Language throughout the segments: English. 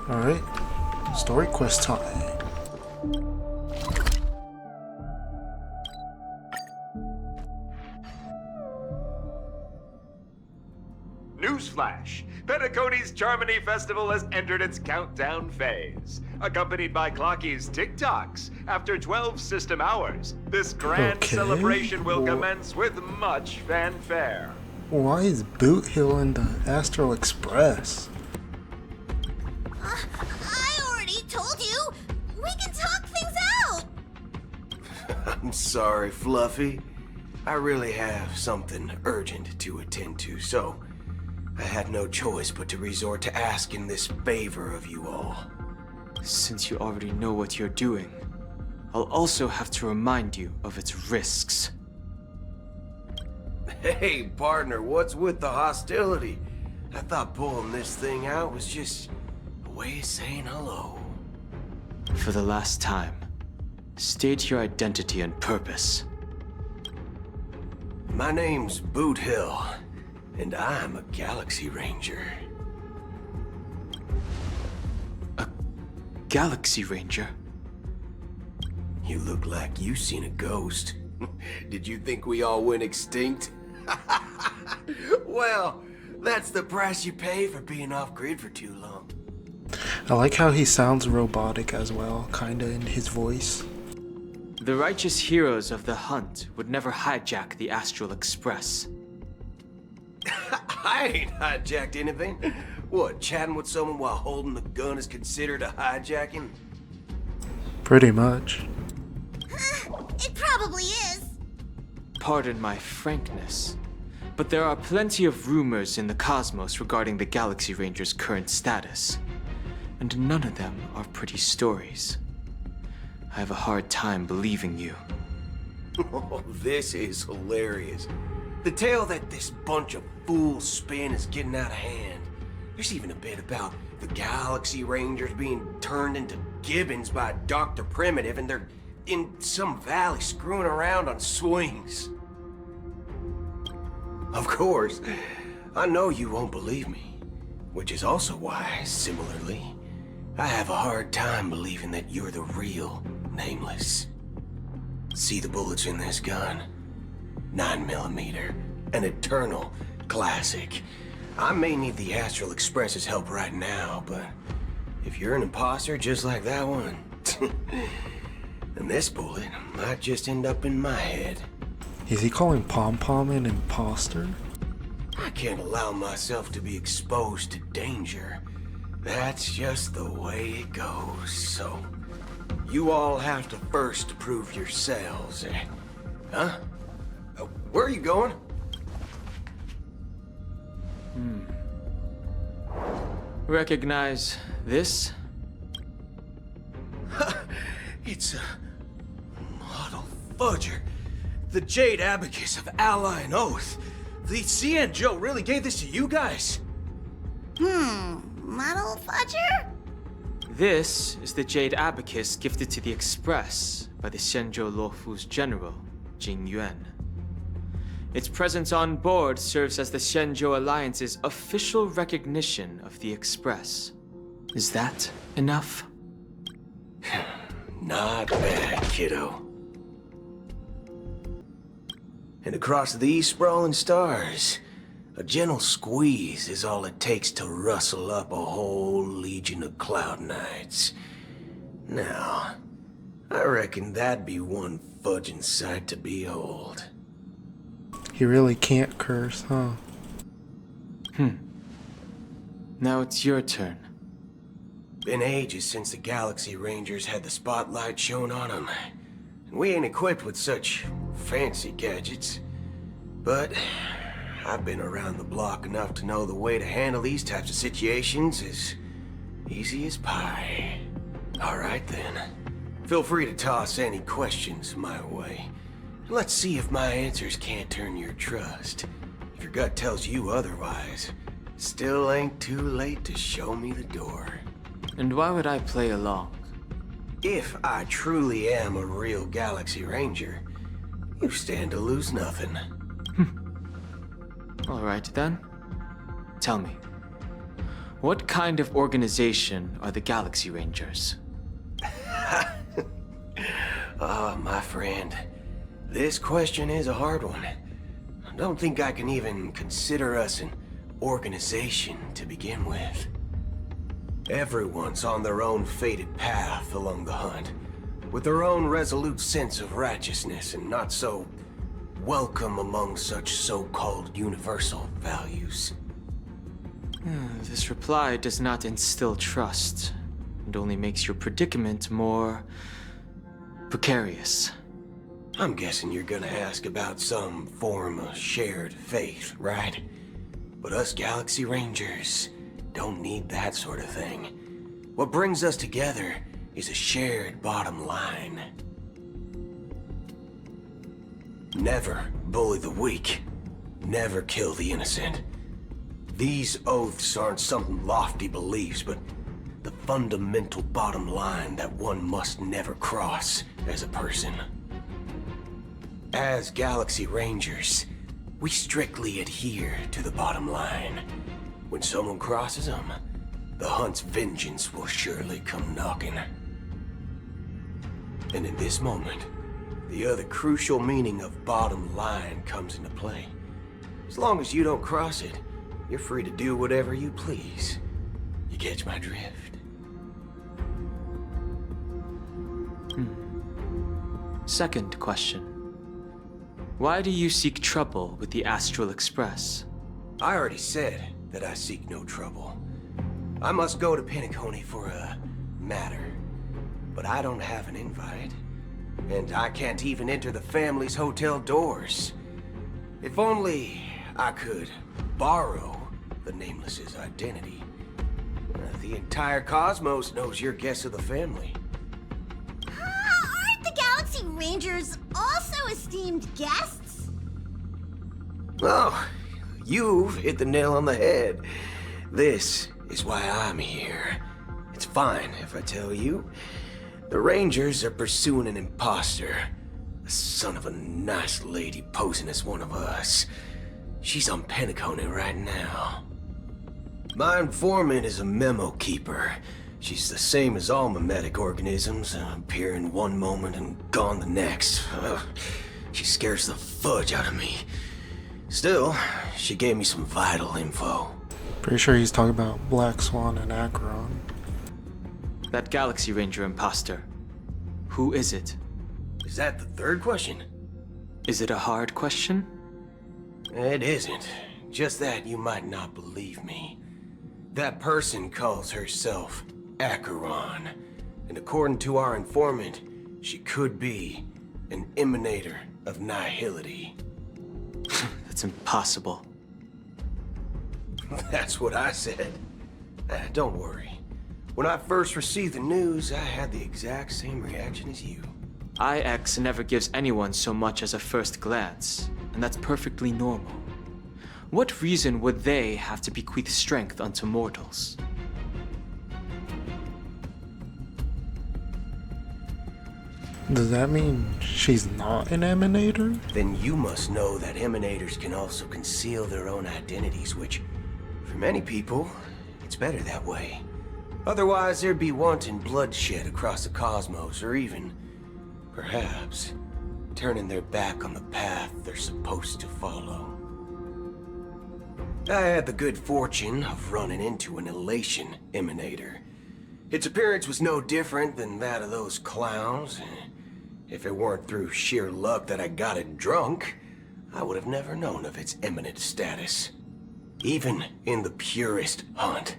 Alright, story quest time. Newsflash! Penacony's Charmony Festival has entered its countdown phase. Accompanied by Clocky's TikToks, after 12 system hours, this grand celebration will commence with much fanfare. Why is Boot Hill in the Astral Express? I already told you! We can talk things out! I'm sorry, Fluffy. I really have something urgent to attend to, so I had no choice but to resort to asking this favor of you all. Since you already know what you're doing, I'll also have to remind you of its risks. Hey, partner, what's with the hostility? I thought pulling this thing out was just a way of saying hello. For the last time, state your identity and purpose. My name's Boot Hill, and I'm a Galaxy Ranger. A Galaxy Ranger? You look like you seen a ghost. Did you think we all went extinct? Well, that's the price you pay for being off-grid for too long. I like how he sounds robotic as well, kinda in his voice. The righteous heroes of the hunt would never hijack the Astral Express. I ain't hijacked anything. What, chatting with someone while holding the gun is considered a hijacking? Pretty much. It probably is. Pardon my frankness, but there are plenty of rumors in the cosmos regarding the Galaxy Ranger's current status, and none of them are pretty stories. I have a hard time believing you. Oh, this is hilarious. The tale that this bunch of fools spin is getting out of hand. There's even a bit about the Galaxy Rangers being turned into gibbons by Dr. Primitive, and they're in some valley screwing around on swings. Of course, I know you won't believe me, which is also why, similarly, I have a hard time believing that you're the real Nameless. See the bullets in this gun? 9mm, an eternal classic. I may need the Astral Express's help right now, but if you're an imposter just like that one, then this bullet might just end up in my head. Is he calling Pom Pom an imposter? I can't allow myself to be exposed to danger. That's just the way it goes, so you all have to first prove yourselves. Huh? Where are you going? Recognize this? It's a model fudger. The Jade Abacus of Ally and Oath. The CN Joe really gave this to you guys? Model fudger? This is the Jade Abacus gifted to the Express by the Xianzhou Luofu's general, Jing Yuan. Its presence on board serves as the Xianzhou Alliance's official recognition of the Express. Is that enough? Not bad, kiddo. And across these sprawling stars, a gentle squeeze is all it takes to rustle up a whole legion of Cloud Knights. Now, I reckon that'd be one fudging sight to behold. He really can't curse, huh? Now it's your turn. Been ages since the Galaxy Rangers had the spotlight shone on them. And we ain't equipped with such fancy gadgets. But I've been around the block enough to know the way to handle these types of situations is easy as pie. Alright then. Feel free to toss any questions my way. Let's see if my answers can't turn your trust. If your gut tells you otherwise, still ain't too late to show me the door. And why would I play along? If I truly am a real Galaxy Ranger, you stand to lose nothing. Alright then. Tell me, What kind of organization are the Galaxy Rangers? Oh, my friend. This question is a hard one. I don't think I can even consider us an organization to begin with. Everyone's on their own fated path along the hunt, with their own resolute sense of righteousness and not so welcome among such so-called universal values. This reply does not instill trust, and only makes your predicament more precarious. I'm guessing you're gonna ask about some form of shared faith, right? But us Galaxy Rangers don't need that sort of thing. What brings us together is a shared bottom line. Never bully the weak. Never kill the innocent. These oaths aren't some lofty beliefs, but the fundamental bottom line that one must never cross as a person. As Galaxy Rangers, we strictly adhere to the bottom line. When someone crosses them, the hunt's vengeance will surely come knocking. And in this moment, the other crucial meaning of bottom line comes into play. As long as you don't cross it, you're free to do whatever you please. You catch my drift? Second question. Why do you seek trouble with the Astral Express? I already said that I seek no trouble. I must go to Penacony for a matter, but I don't have an invite, and I can't even enter the family's hotel doors. If only I could borrow the Nameless's identity. The entire cosmos knows you're guest of the family. Aren't the Galaxy Rangers also esteemed guests? Oh, you've hit the nail on the head. This is why I'm here. It's fine if I tell you. The Rangers are pursuing an imposter. A son of a nice lady posing as one of us. She's on Penacony right now. My informant is a memo keeper. She's the same as all mimetic organisms, appearing one moment and gone the next. She scares the fudge out of me. Still, she gave me some vital info. Pretty sure he's talking about Black Swan and Acheron. That Galaxy Ranger imposter. Who is it? Is that the third question? Is it a hard question? It isn't. Just that you might not believe me. That person calls herself Acheron, and according to our informant, she could be an emanator of nihility. That's impossible. That's what I said. Don't worry. When I first received the news, I had the exact same reaction as you. IX never gives anyone so much as a first glance, and that's perfectly normal. What reason would they have to bequeath strength unto mortals? Does that mean she's not an emanator? Then you must know that emanators can also conceal their own identities, which, for many people, it's better that way. Otherwise, there'd be wanton bloodshed across the cosmos, or even, perhaps, turning their back on the path they're supposed to follow. I had the good fortune of running into an elation emanator. Its appearance was no different than that of those clowns. If it weren't through sheer luck that I got it drunk, I would have never known of its eminent status. Even in the purest hunt,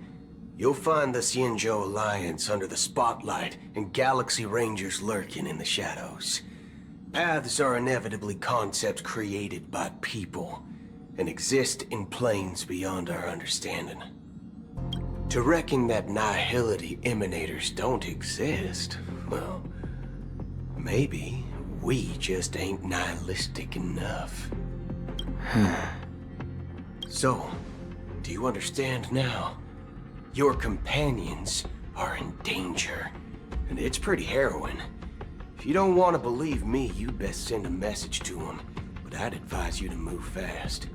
you'll find the Xianzhou Alliance under the spotlight and Galaxy Rangers lurking in the shadows. Paths are inevitably concepts created by people and exist in planes beyond our understanding. To reckon that nihility emanators don't exist, well, maybe we just ain't nihilistic enough. So, do you understand now? Your companions are in danger, and it's pretty harrowing. If you don't want to believe me, you'd best send a message to them, but I'd advise you to move fast.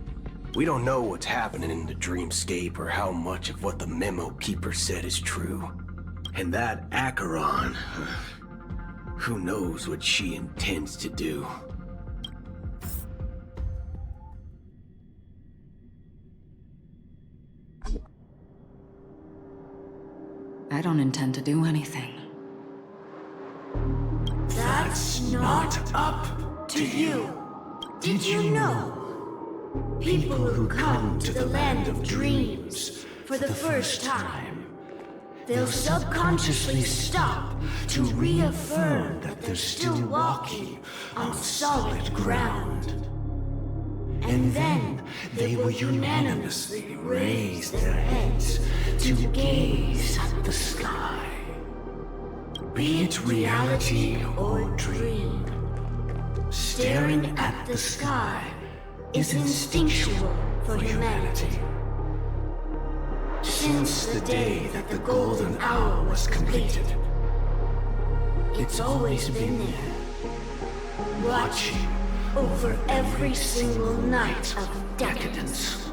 We don't know what's happening in the dreamscape or how much of what the memo keeper said is true. And that Acheron, who knows what she intends to do. I don't intend to do anything. That's not up to you. Did you know? People who come to the land of dreams for the first time, they'll subconsciously stop to reaffirm that they're still walking on solid ground. And then they will unanimously raise their heads to gaze at the sky. Be it reality or dream, staring at the sky is instinctual for humanity. Since the day that the golden hour was completed, it's always been there, watching over every single night of decadence.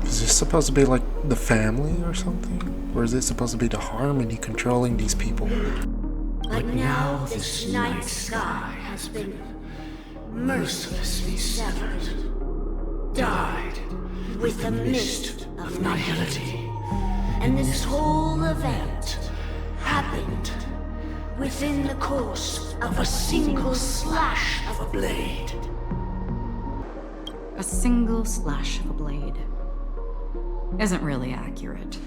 Is this supposed to be like the family or something? Or is it supposed to be the harmony controlling these people? But now this night sky has been mercilessly severed, dyed with the mist of nihility. And this whole event happened within the course of a single slash of a blade. A single slash of a blade isn't really accurate.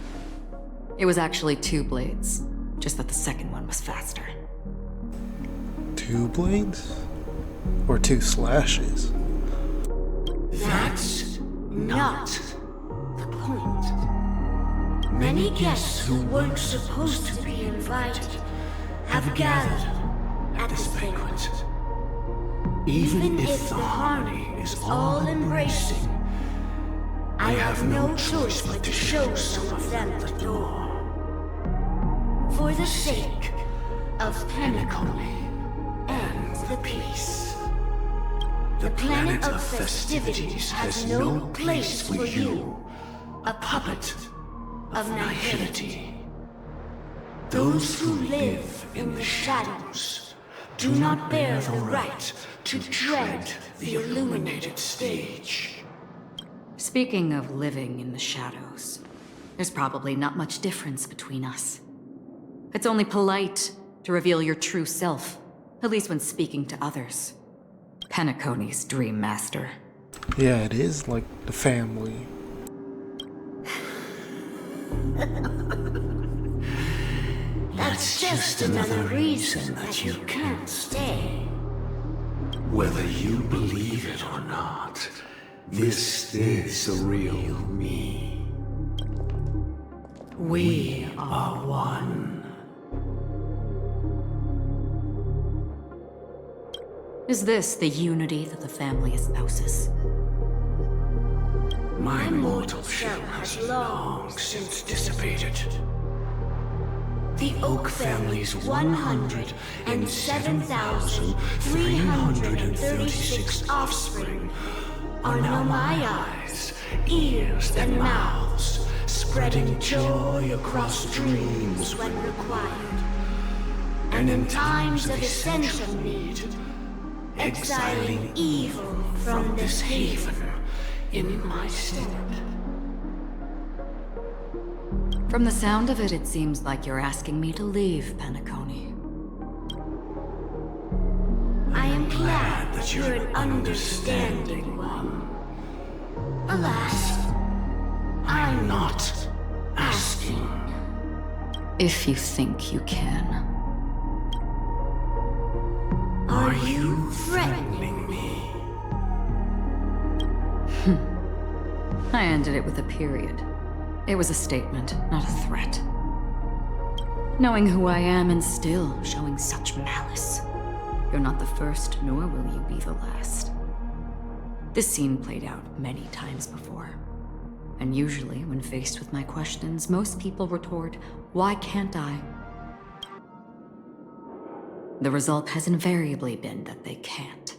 It was actually 2 blades, just that the second one was faster. 2 blades? Or 2 slashes? That's not the point. Many guests who weren't supposed to be invited have gathered at this banquet. Even if the harmony is all-embracing, I have no choice but to show some of them the door. For the sake of Penacony and the peace. The planet of festivities has no place for you, a puppet of nihility. Those who live in the shadows do not bear the right to tread the illuminated stage. Speaking of living in the shadows, there's probably not much difference between us. It's only polite to reveal your true self, at least when speaking to others. Penacony's Dream Master. Yeah, it is like the family. That's just another reason that you can't stay. Whether you believe it or not, this is the real me. We are one. Is this the unity that the family espouses? My mortal shell has long since dissipated. The Oak family's 107,336 offspring are now my eyes, ears, and mouths, spreading joy across dreams when required. And in times of essential need, exiling evil from this haven in my stead. From the sound of it, it seems like you're asking me to leave, Penacony. I am glad that you're an understanding one. Alas, I'm not asking. If you think you can. Are you threatening me? I ended it with a period. It was a statement, not a threat. Knowing who I am and still showing such malice. You're not the first, nor will you be the last. This scene played out many times before. And usually, when faced with my questions, most people retort, "Why can't I?" The result has invariably been that they can't.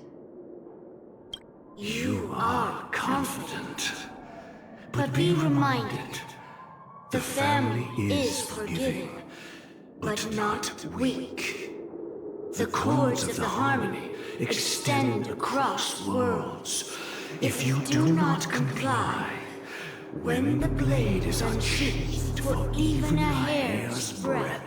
You are confident. But be reminded, the family is forgiving, but not weak. The cords of the harmony extend across worlds. If you do not comply, when the blade is unsheathed for even a hair's breadth,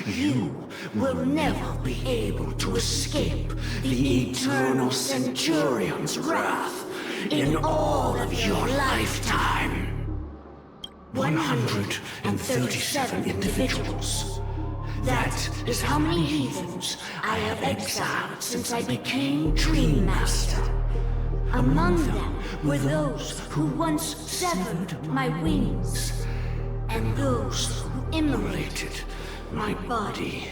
you will never be able to escape the eternal Centurion's wrath in all of your lifetime. 137 individuals. That is how many heathens I have exiled since I became Dream Master. Among them were those who once severed my wings, and those who immolated my body.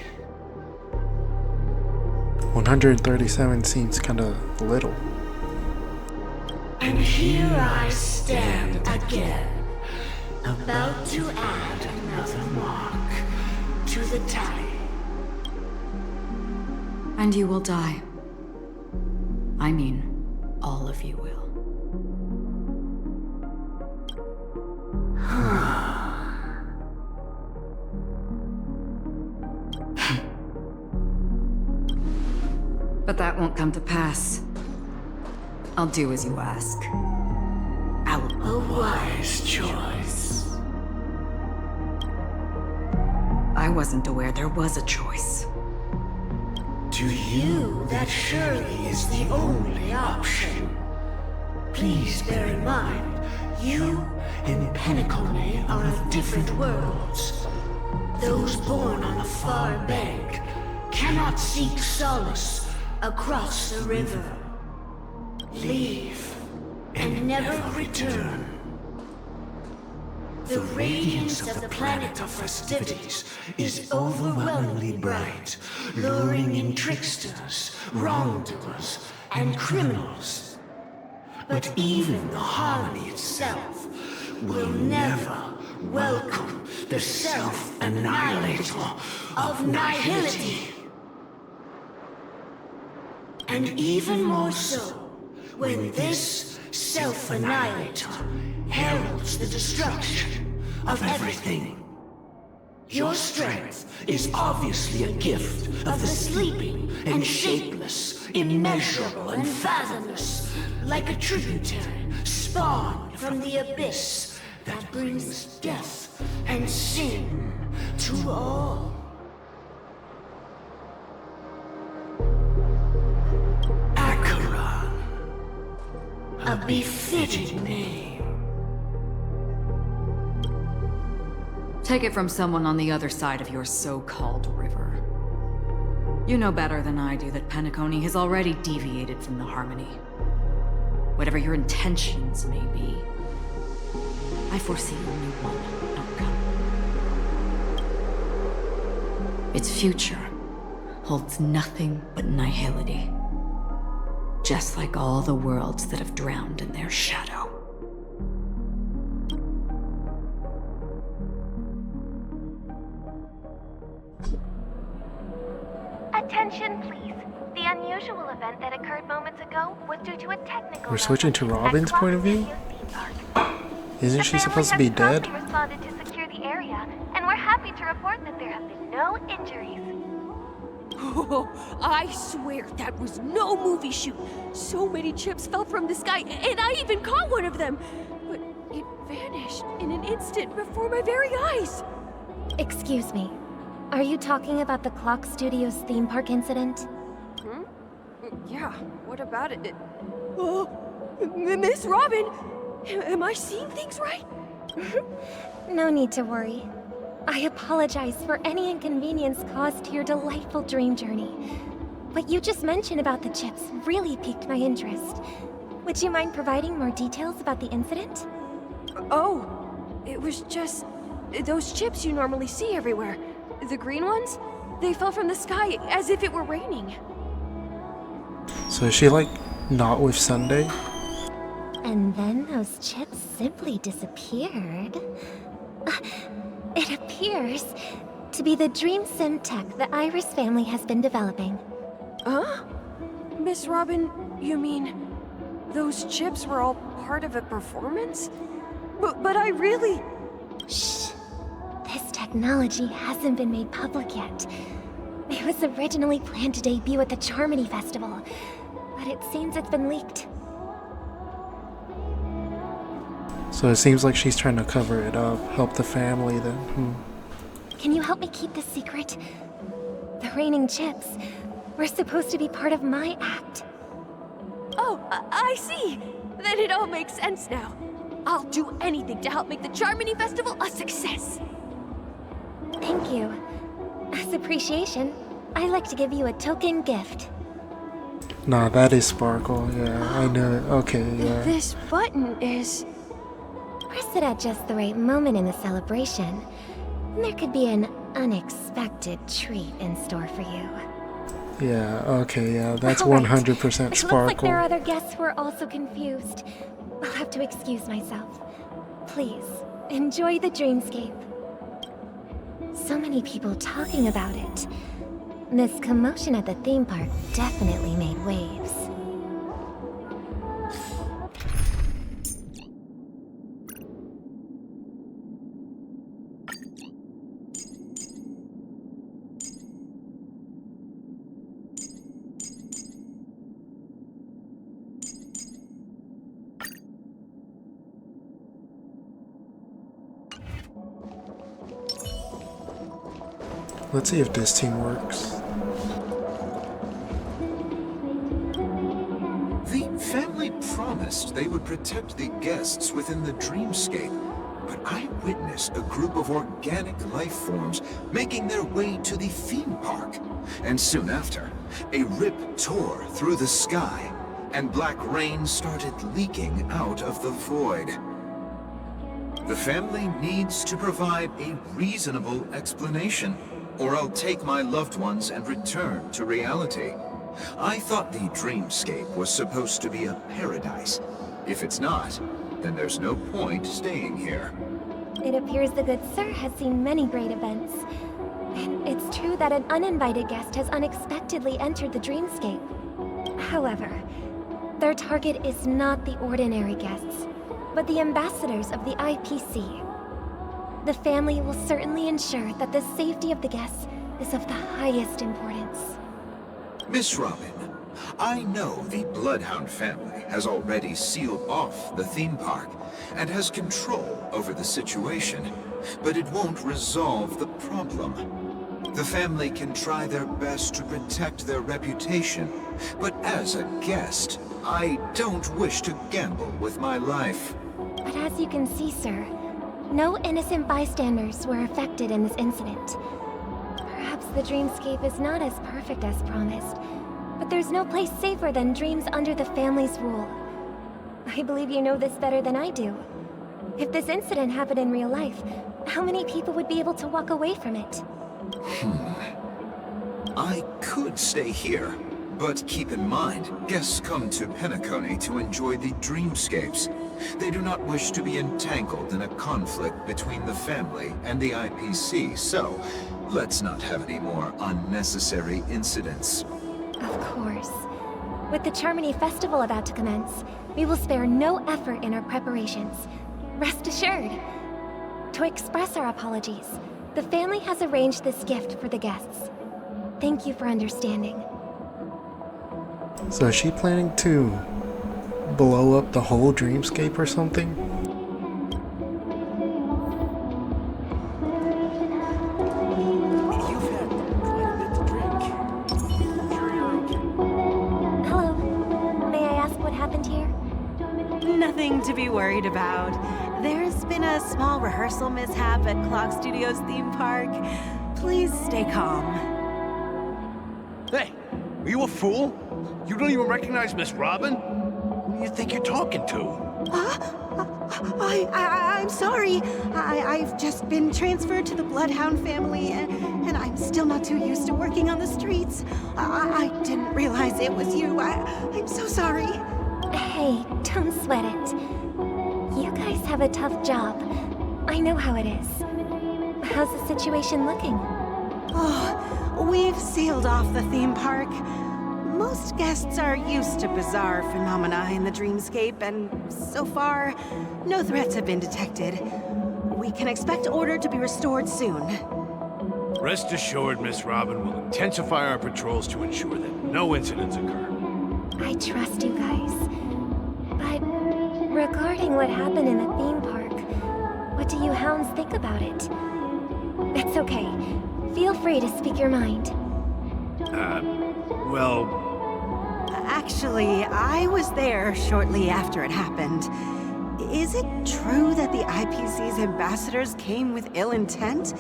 137 seems kinda little. And here I stand again, about to add another mark to the tally. And you will die. I mean, all of you will. But that won't come to pass. I'll do as you ask. A wise choice. I wasn't aware there was a choice. To you, that surely is the only option. Please bear in mind, you and Penacony are of different worlds. Those born on the far bank cannot seek solace across the river. Leave and never return. The radiance of the planet of festivities is overwhelmingly bright, luring in tricksters, wrongdoers, and criminals. But even the harmony itself will never welcome the self-annihilator of nihility. And even more so, when this self-annihilator heralds the destruction of everything. Your strength is obviously a gift of the sleeping and shapeless, immeasurable and fathomless, like a tributary spawned from the abyss that brings death and sin to all. Acheron, a befitting name. Take it from someone on the other side of your so-called river. You know better than I do that Penacony has already deviated from the harmony. Whatever your intentions may be, I foresee only one outcome. Its future holds nothing but nihility. Just like all the worlds that have drowned in their shadow. Attention, please. The unusual event that occurred moments ago was due to a technical. We're switching to malfunction Robin's at point of view? Clock Theme Park. Isn't The she family supposed to has be dead? promptly responded to secure the area, and we're happy to report that there have been no injuries. Oh, I swear that was no movie shoot. So many chips fell from the sky, and I even caught one of them. But it vanished in an instant before my very eyes. Excuse me. Are you talking about the Clock Studios theme park incident? Yeah, what about it? Oh, Miss Robin, am I seeing things right? No need to worry. I apologize for any inconvenience caused to your delightful dream journey. What you just mentioned about the chips really piqued my interest. Would you mind providing more details about the incident? Oh, it was just those chips you normally see everywhere. The green ones? They fell from the sky as if it were raining. So is she like not with Sunday? And then those chips simply disappeared. It appears to be the Dream Sim tech the Iris family has been developing. Huh? Miss Robin, you mean those chips were all part of a performance? But I really... Shh. This technology hasn't been made public yet. It was originally planned to debut at the Charmony Festival, but it seems it's been leaked. So it seems like she's trying to cover it up, help the family then. Can you help me keep this secret? The raining chips were supposed to be part of my act. Oh, I see. Then it all makes sense now. I'll do anything to help make the Charmony Festival a success. Thank you. As appreciation, I'd like to give you a token gift. Nah, that is Sparkle. Yeah, I know it. Okay, yeah. This button is... Press it at just the right moment in the celebration. There could be an unexpected treat in store for you. Yeah, okay, yeah, that's All right. 100% It looks Sparkle. like there are other guests who are also confused. I'll have to excuse myself. Please, enjoy the dreamscape. So many people talking about it. This commotion at the theme park definitely made waves. Let's see if this team works. The family promised they would protect the guests within the dreamscape, but I witnessed a group of organic life forms making their way to the theme park. And soon after, a rip tore through the sky, and black rain started leaking out of the void. The family needs to provide a reasonable explanation, or I'll take my loved ones and return to reality. I thought the dreamscape was supposed to be a paradise. If it's not, then there's no point staying here. It appears the good sir has seen many great events. And it's true that an uninvited guest has unexpectedly entered the dreamscape. However, their target is not the ordinary guests, but the ambassadors of the IPC. The family will certainly ensure that the safety of the guests is of the highest importance. Miss Robin, I know the Bloodhound family has already sealed off the theme park and has control over the situation, but it won't resolve the problem. The family can try their best to protect their reputation, but as a guest, I don't wish to gamble with my life. But as you can see, sir, no innocent bystanders were affected in this incident. Perhaps the dreamscape is not as perfect as promised, but there's no place safer than dreams under the family's rule. I believe you know this better than I do. If this incident happened in real life, how many people would be able to walk away from it? I could stay here, but keep in mind, guests come to Penacony to enjoy the dreamscapes. They do not wish to be entangled in a conflict between the family and the IPC, so let's not have any more unnecessary incidents. Of course. With the Charmony Festival about to commence, we will spare no effort in our preparations. Rest assured. To express our apologies, the family has arranged this gift for the guests. Thank you for understanding. So is she planning to blow up the whole dreamscape or something? You've had quite a bit to drink. Hello. May I ask what happened here? Nothing to be worried about. There's been a small rehearsal mishap at Clock Studios theme park. Please stay calm. Hey, are you a fool? You don't even recognize Miss Robin? Who do you think you're talking to? I'm sorry. I've just been transferred to the Bloodhound family, and I'm still not too used to working on the streets. I didn't realize it was you. I'm so sorry. Hey, don't sweat it. You guys have a tough job. I know how it is. How's the situation looking? Oh, we've sealed off the theme park. Most guests are used to bizarre phenomena in the dreamscape, and so far, no threats have been detected. We can expect order to be restored soon. Rest assured, Miss Robin will intensify our patrols to ensure that no incidents occur. I trust you guys. But regarding what happened in the theme park, what do you hounds think about it? It's okay. Feel free to speak your mind. Well... Actually, I was there shortly after it happened. Is it true that the IPC's ambassadors came with ill intent?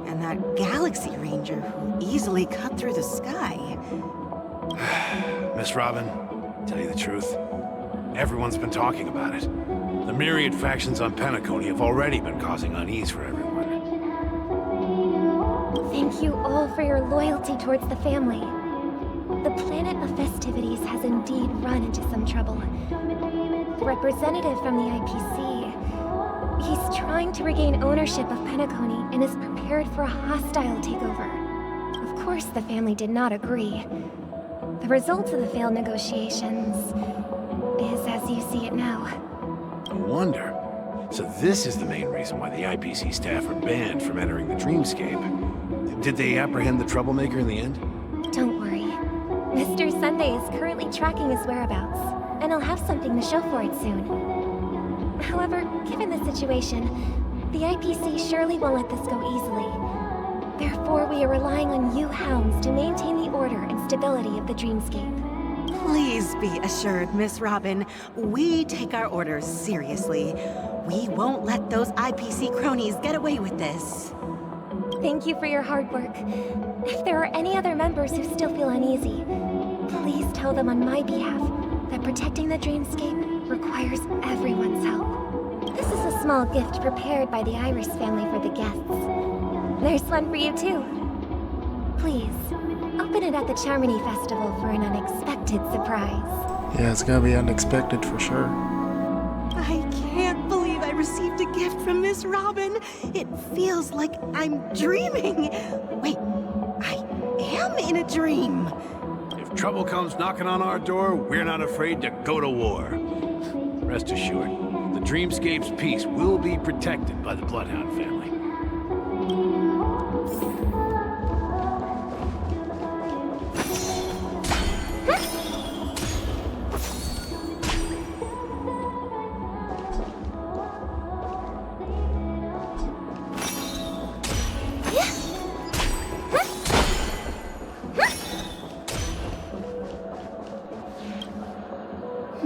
And that Galaxy Ranger who easily cut through the sky? Miss Robin, tell you the truth, everyone's been talking about it. The myriad factions on Penacony have already been causing unease for everyone. Thank you all for your loyalty towards the family. The planet of festivities has indeed run into some trouble. The representative from the IPC, he's trying to regain ownership of Penacony and is prepared for a hostile takeover. Of course, the family did not agree. The result of the failed negotiations is as you see it now. No wonder. So this is the main reason why the IPC staff are banned from entering the Dreamscape. Did they apprehend the troublemaker in the end? Don't worry. Mr. Sunday is currently tracking his whereabouts, and I'll have something to show for it soon. However, given the situation, the IPC surely won't let this go easily. Therefore, we are relying on you hounds to maintain the order and stability of the Dreamscape. Please be assured, Miss Robin, we take our orders seriously. We won't let those IPC cronies get away with this. Thank you for your hard work. If there are any other members who still feel uneasy, please tell them on my behalf that protecting the Dreamscape requires everyone's help. This is a small gift prepared by the Iris family for the guests. There's one for you too. Please, open it at the Charmony Festival for an unexpected surprise. Yeah, it's gonna be unexpected for sure. I can't believe I received a gift from Miss Robin. It feels like I'm dreaming. Wait, I am in a dream. If trouble comes knocking on our door, we're not afraid to go to war. Rest assured, the Dreamscape's peace will be protected by the Bloodhound family.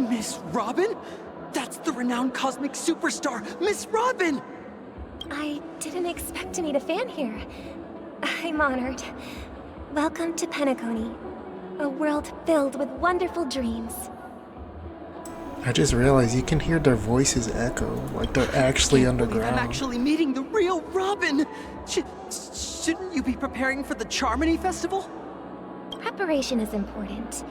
Miss Robin? That's the renowned cosmic superstar, Miss Robin! I didn't expect to meet a fan here. I'm honored. Welcome to Penacony, a world filled with wonderful dreams. I just realized you can hear their voices echo, like they're actually underground. I'm actually meeting the real Robin! Shouldn't you be preparing for the Charmony Festival? Preparation is important,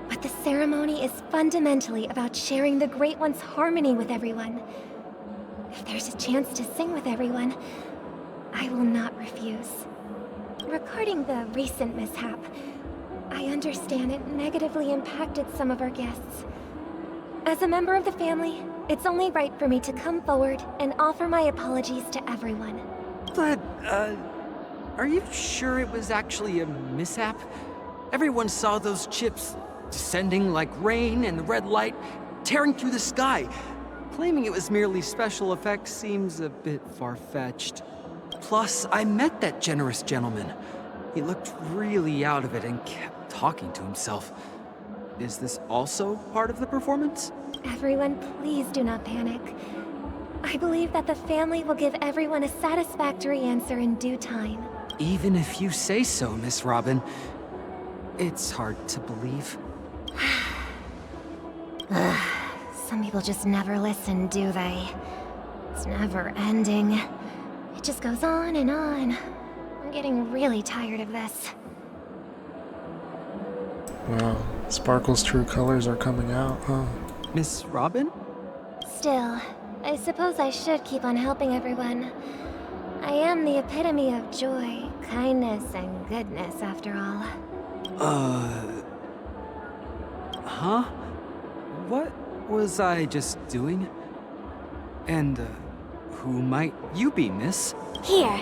but the ceremony is fundamentally about sharing the Great One's harmony with everyone. If there's a chance to sing with everyone, I will not refuse. Regarding the recent mishap, I understand it negatively impacted some of our guests. As a member of the family, it's only right for me to come forward and offer my apologies to everyone. But, are you sure it was actually a mishap? Everyone saw those chips descending like rain and the red light tearing through the sky. Claiming it was merely special effects seems a bit far-fetched. Plus, I met that generous gentleman. He looked really out of it and kept talking to himself. Is this also part of the performance? Everyone, please do not panic. I believe that the family will give everyone a satisfactory answer in due time. Even if you say so, Miss Robin, it's hard to believe. Some people just never listen, do they? It's never ending. It just goes on and on. I'm getting really tired of this. Wow, Sparkle's true colors are coming out, huh? Miss Robin? Still, I suppose I should keep on helping everyone. I am the epitome of joy, kindness, and goodness, after all. Huh? What was I just doing? And, who might you be, miss? Here,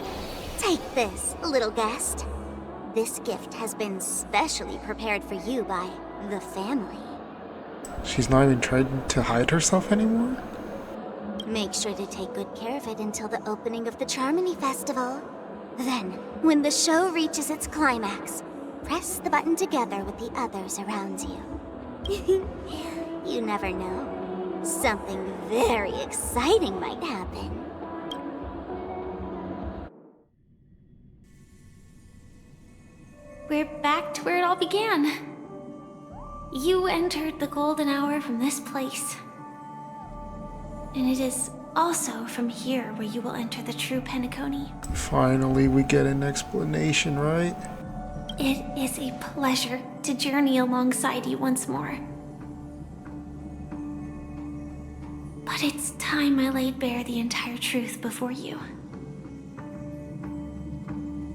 take this, little guest. This gift has been specially prepared for you by the family. She's not even trying to hide herself anymore? Make sure to take good care of it until the opening of the Charmony Festival. Then, when the show reaches its climax, press the button together with the others around you. You never know. Something very exciting might happen. We're back to where it all began. You entered the golden hour from this place. And it is also from here where you will enter the true Penacony. Finally, we get an explanation, right? It is a pleasure to journey alongside you once more. But it's time I laid bare the entire truth before you.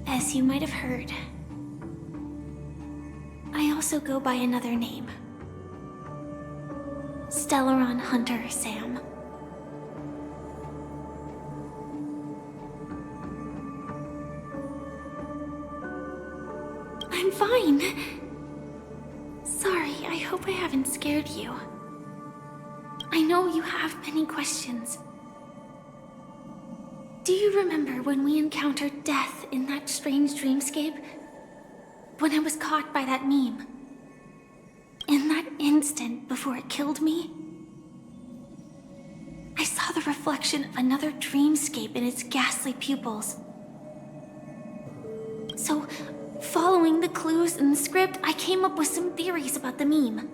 As you might have heard, I also go by another name. Stellaron Hunter Sam. I'm fine. Sorry, I hope I haven't scared you. I know you have many questions. Do you remember when we encountered death in that strange dreamscape? When I was caught by that meme? In that instant before it killed me? I saw the reflection of another dreamscape in its ghastly pupils. So, following the clues in the script, I came up with some theories about the meme.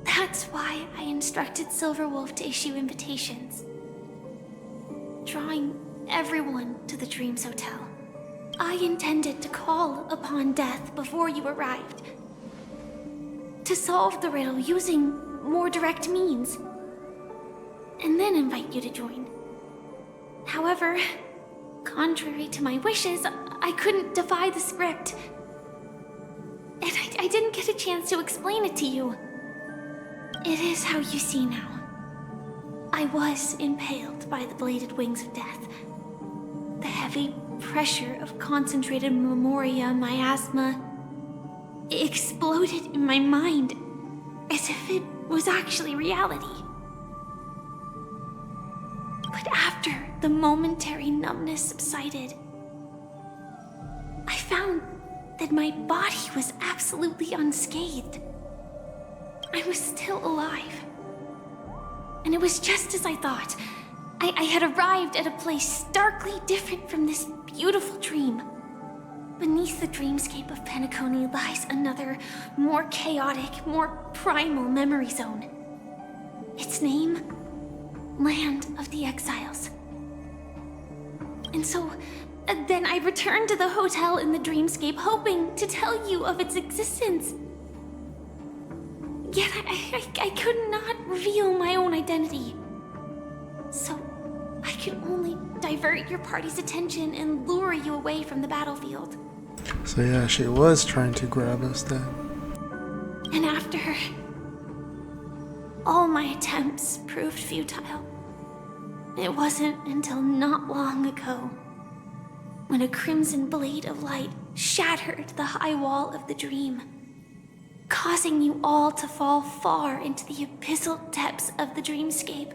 That's why I instructed Silverwolf to issue invitations, drawing everyone to the Dreams Hotel. I intended to call upon death before you arrived, to solve the riddle using more direct means, and then invite you to join. However, contrary to my wishes, I couldn't defy the script, and I didn't get a chance to explain it to you. It is how you see now. I was impaled by the bladed wings of death. The heavy pressure of concentrated memoria miasma exploded in my mind as if it was actually reality. But after the momentary numbness subsided, I found that my body was absolutely unscathed. I was still alive. And it was just as I thought. I had arrived at a place starkly different from this beautiful dream. Beneath the dreamscape of Penacony lies another, more chaotic, more primal memory zone. Its name? Land of the Exiles. And so, then I returned to the hotel in the dreamscape, hoping to tell you of its existence. Yet I could not reveal my own identity. So I could only divert your party's attention and lure you away from the battlefield. So yeah, she was trying to grab us then. And after all my attempts proved futile, it wasn't until not long ago when a crimson blade of light shattered the high wall of the dream, causing you all to fall far into the abyssal depths of the dreamscape,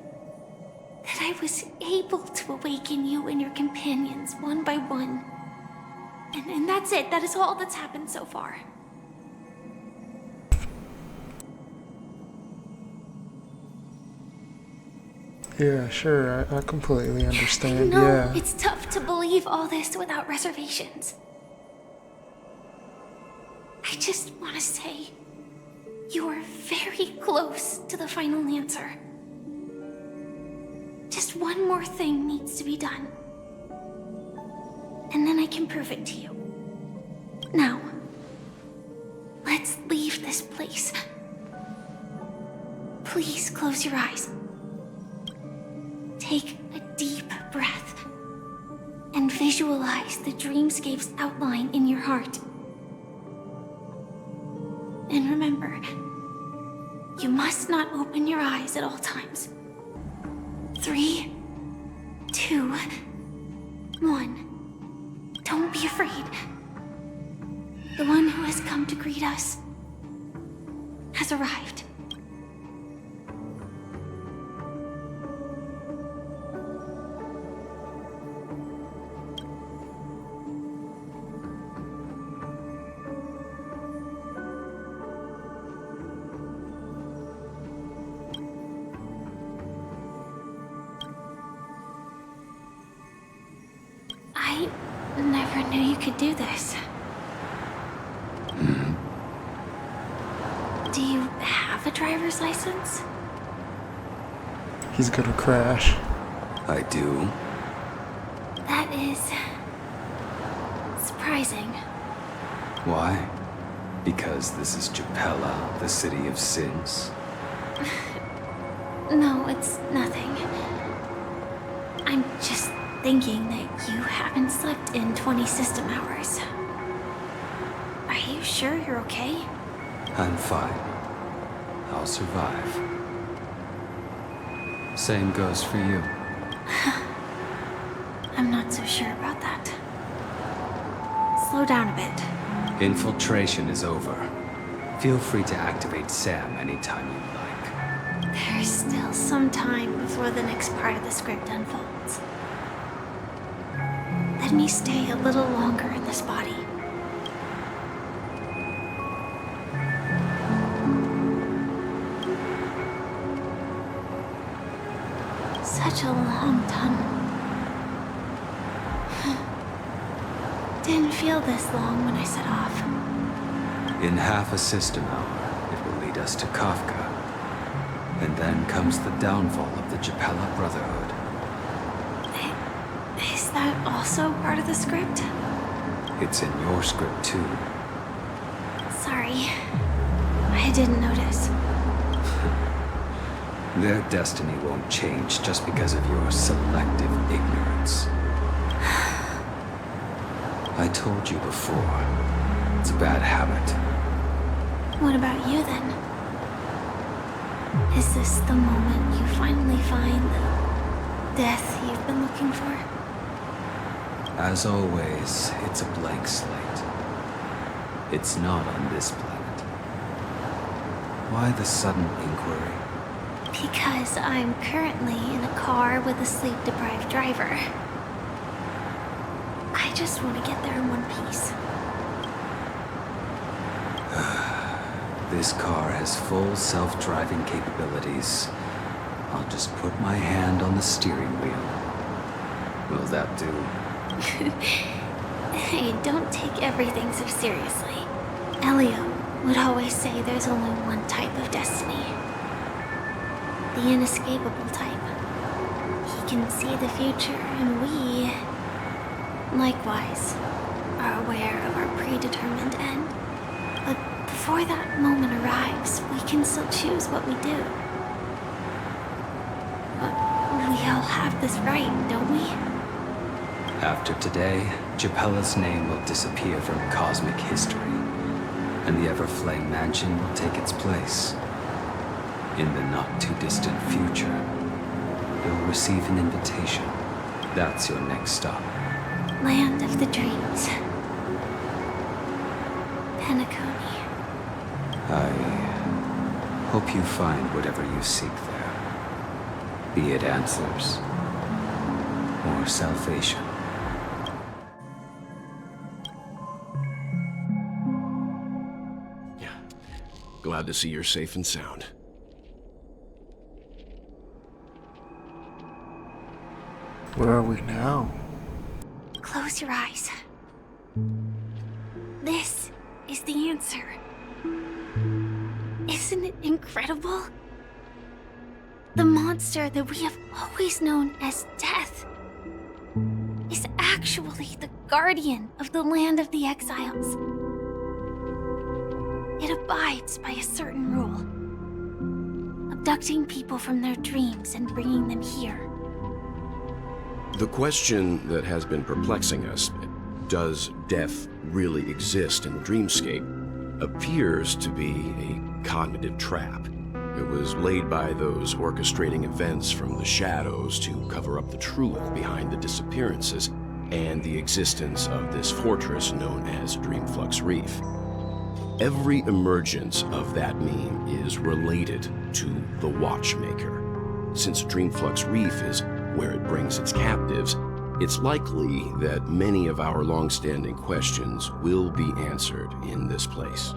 that I was able to awaken you and your companions one by one. And that's it. That is all that's happened so far. Yeah, sure, I completely understand, I know yeah. it's tough to believe all this without reservations. I just want to say, you are very close to the final answer. Just one more thing needs to be done. And then I can prove it to you. Now, let's leave this place. Please close your eyes. Take a deep breath and visualize the dreamscape's outline in your heart. And remember, You must not open your eyes at all times. 3, 2, 1. Don't be afraid. The one who has come to greet us has arrived. I never knew you could do this. Do you have a driver's license? He's gonna crash. I do. That is surprising. Why? Because this is Japella, the city of sins? No, it's nothing. I'm just thinking that you haven't slept in 20 system hours. Are you sure you're okay? I'm fine. I'll survive. Same goes for you. I'm not so sure about that. Slow down a bit. Infiltration is over. Feel free to activate Sam anytime you'd like. There's still some time before the next part of the script unfolds. Let me stay a little longer in this body. Such a long tunnel. Didn't feel this long when I set off. In half a system hour, it will lead us to Kafka. And then comes the downfall of the Japella Brotherhood. Is that also part of the script? It's in your script too. Sorry. I didn't notice. Their destiny won't change just because of your selective ignorance. I told you before, it's a bad habit. What about you then? Is this the moment you finally find the death you've been looking for? As always, it's a blank slate. It's not on this planet. Why the sudden inquiry? Because I'm currently in a car with a sleep-deprived driver. I just want to get there in one piece. This car has full self-driving capabilities. I'll just put my hand on the steering wheel. Will that do? Hey, don't take everything so seriously. Elio would always say there's only one type of destiny. The inescapable type. He can see the future, and we, likewise, are aware of our predetermined end. But before that moment arrives, we can still choose what we do. But we all have this right, don't we? After today, Japella's name will disappear from cosmic history, and the Everflame Mansion will take its place. In the not-too-distant future, you'll receive an invitation. That's your next stop. Land of the Dreams. Penacony. I hope you find whatever you seek there. Be it answers or salvation. Yeah. Glad to see you're safe and sound. Where are we now? Close your eyes. This is the answer. Isn't it incredible? The monster that we have always known as Death is actually the guardian of the land of the exiles. It abides by a certain rule, abducting people from their dreams and bringing them here. The question that has been perplexing us, does death really exist in the dreamscape, appears to be a cognitive trap. It was laid by those orchestrating events from the shadows to cover up the truth behind the disappearances and the existence of this fortress known as Dreamflux Reef. Every emergence of that meme is related to the Watchmaker. Since Dreamflux Reef is where it brings its captives, it's likely that many of our long-standing questions will be answered in this place.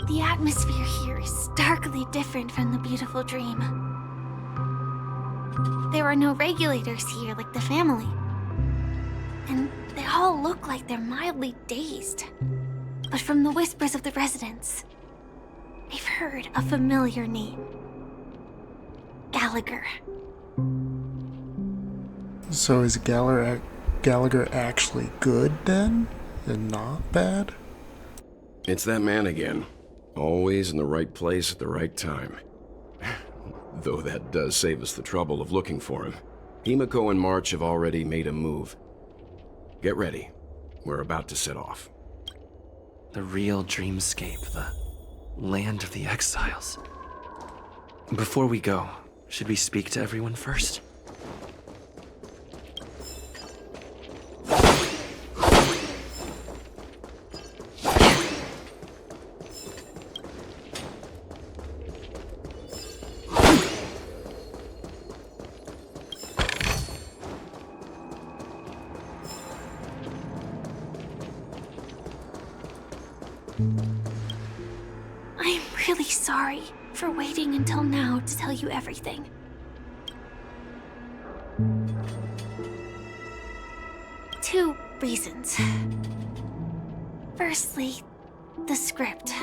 The atmosphere here is starkly different from the beautiful dream. There are no regulators here like the family. And they all look like they're mildly dazed. But from the whispers of the residents, I've heard a familiar name. Gallagher. So is Gallagher actually good then? And not bad? It's that man again. Always in the right place at the right time. Though that does save us the trouble of looking for him. Himiko and March have already made a move. Get ready. We're about to set off. The real dreamscape, the land of the exiles. Before we go, should we speak to everyone first? I'm really sorry for waiting until now to tell you everything. Two reasons. Firstly, the script.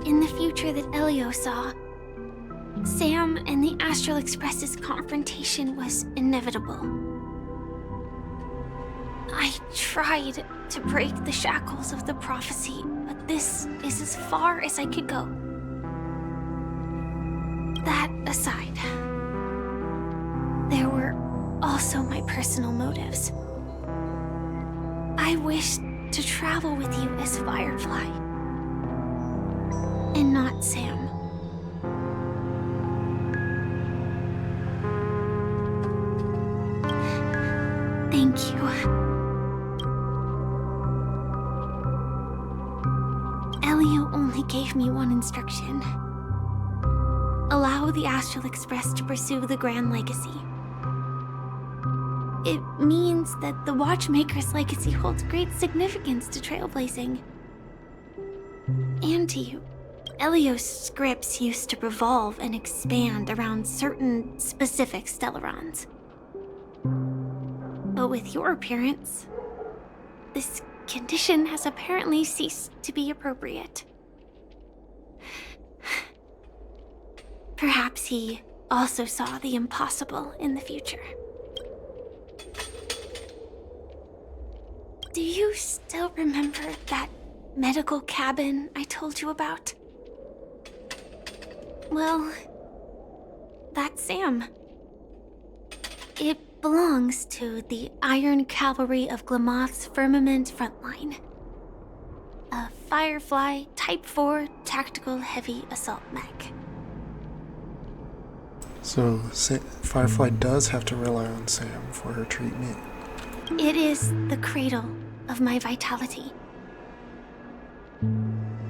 In the future that Elio saw, Sam and the Astral Express's confrontation was inevitable. I tried to break the shackles of the prophecy, but this is as far as I could go. That aside, there were also my personal motives. I wished to travel with you as Firefly, and not Sam. Thank you. Elio only gave me one instruction. Allow the Astral Express to pursue the Grand Legacy. It means that the Watchmaker's legacy holds great significance to trailblazing. And to you. Elio's scripts used to revolve and expand around certain specific Stellarons. But with your appearance, this condition has apparently ceased to be appropriate. Perhaps he also saw the impossible in the future. Do you still remember that medical cabin I told you about? Well, that's Sam. It belongs to the Iron Cavalry of Glamoth's Firmament Frontline. A Firefly Type 4 tactical heavy assault mech. So Firefly does have to rely on Sam for her treatment. It is the cradle of my vitality.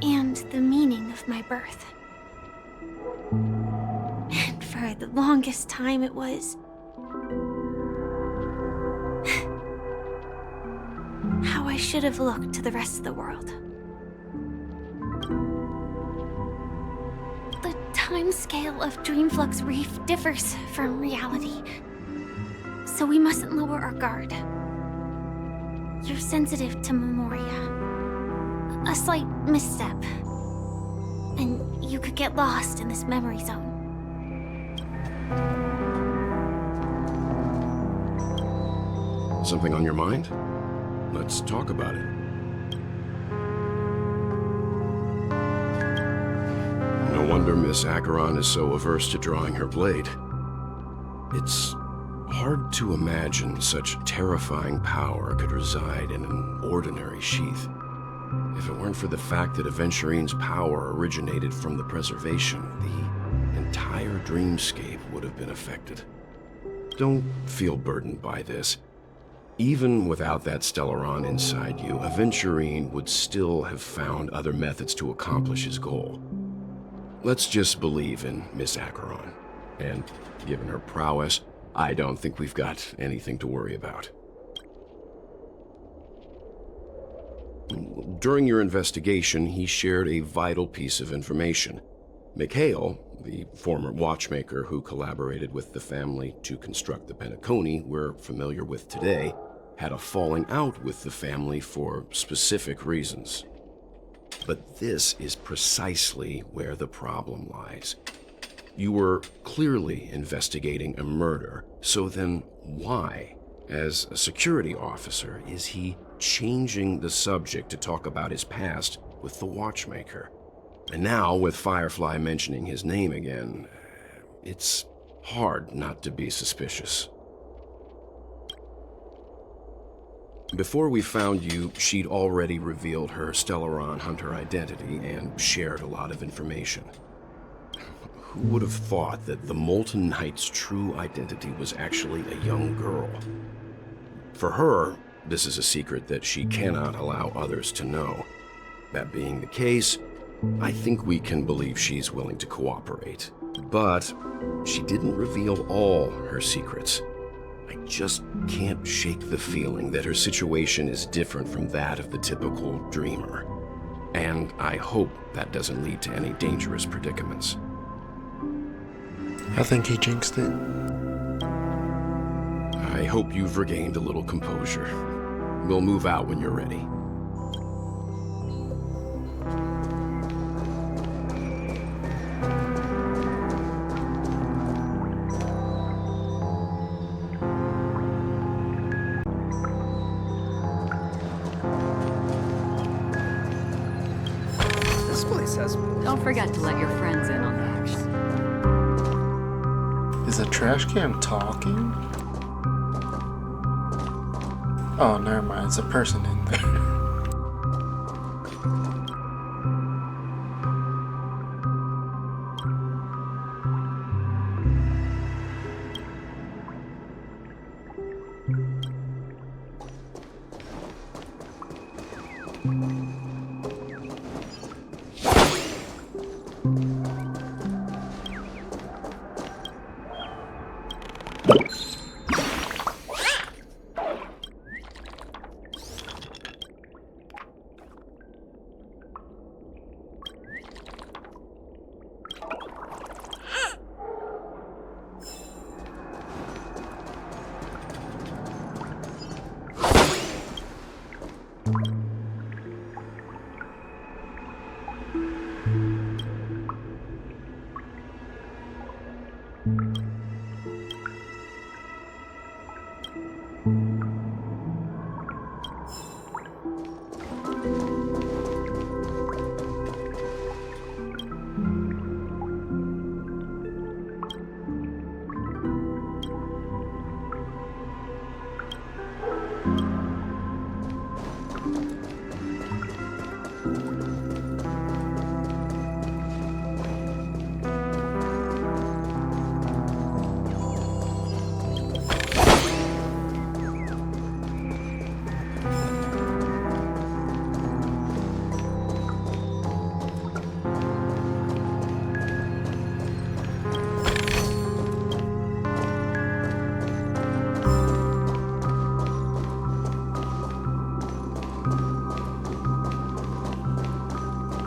And the meaning of my birth. And for the longest time it was how I should have looked to the rest of the world. The timescale of Dreamflux Reef differs from reality, so we mustn't lower our guard. You're sensitive to Memoria. A slight misstep, and you could get lost in this memory zone. Something on your mind? Let's talk about it. No wonder Miss Acheron is so averse to drawing her blade. It's hard to imagine such terrifying power could reside in an ordinary sheath. If it weren't for the fact that Aventurine's power originated from the preservation, the entire dreamscape would have been affected. Don't feel burdened by this. Even without that Stellaron inside you, Aventurine would still have found other methods to accomplish his goal. Let's just believe in Miss Acheron. And given her prowess, I don't think we've got anything to worry about. During your investigation, he shared a vital piece of information. Mikhail, the former watchmaker who collaborated with the family to construct the Penacony we're familiar with today, had a falling out with the family for specific reasons. But this is precisely where the problem lies. You were clearly investigating a murder, so then why, as a security officer, is he changing the subject to talk about his past with the watchmaker? And now, with Firefly mentioning his name again, it's hard not to be suspicious. Before we found you, she'd already revealed her Stellaron Hunter identity and shared a lot of information. Who would have thought that the Molten Knight's true identity was actually a young girl? For her, this is a secret that she cannot allow others to know. That being the case, I think we can believe she's willing to cooperate. But she didn't reveal all her secrets. I just can't shake the feeling that her situation is different from that of the typical dreamer. And I hope that doesn't lead to any dangerous predicaments. I think he jinxed it. I hope you've regained a little composure. We'll move out when you're ready. This place has... Don't forget to let your friends in on the action. Is a trash can talking? Oh, never mind. It's a person in there.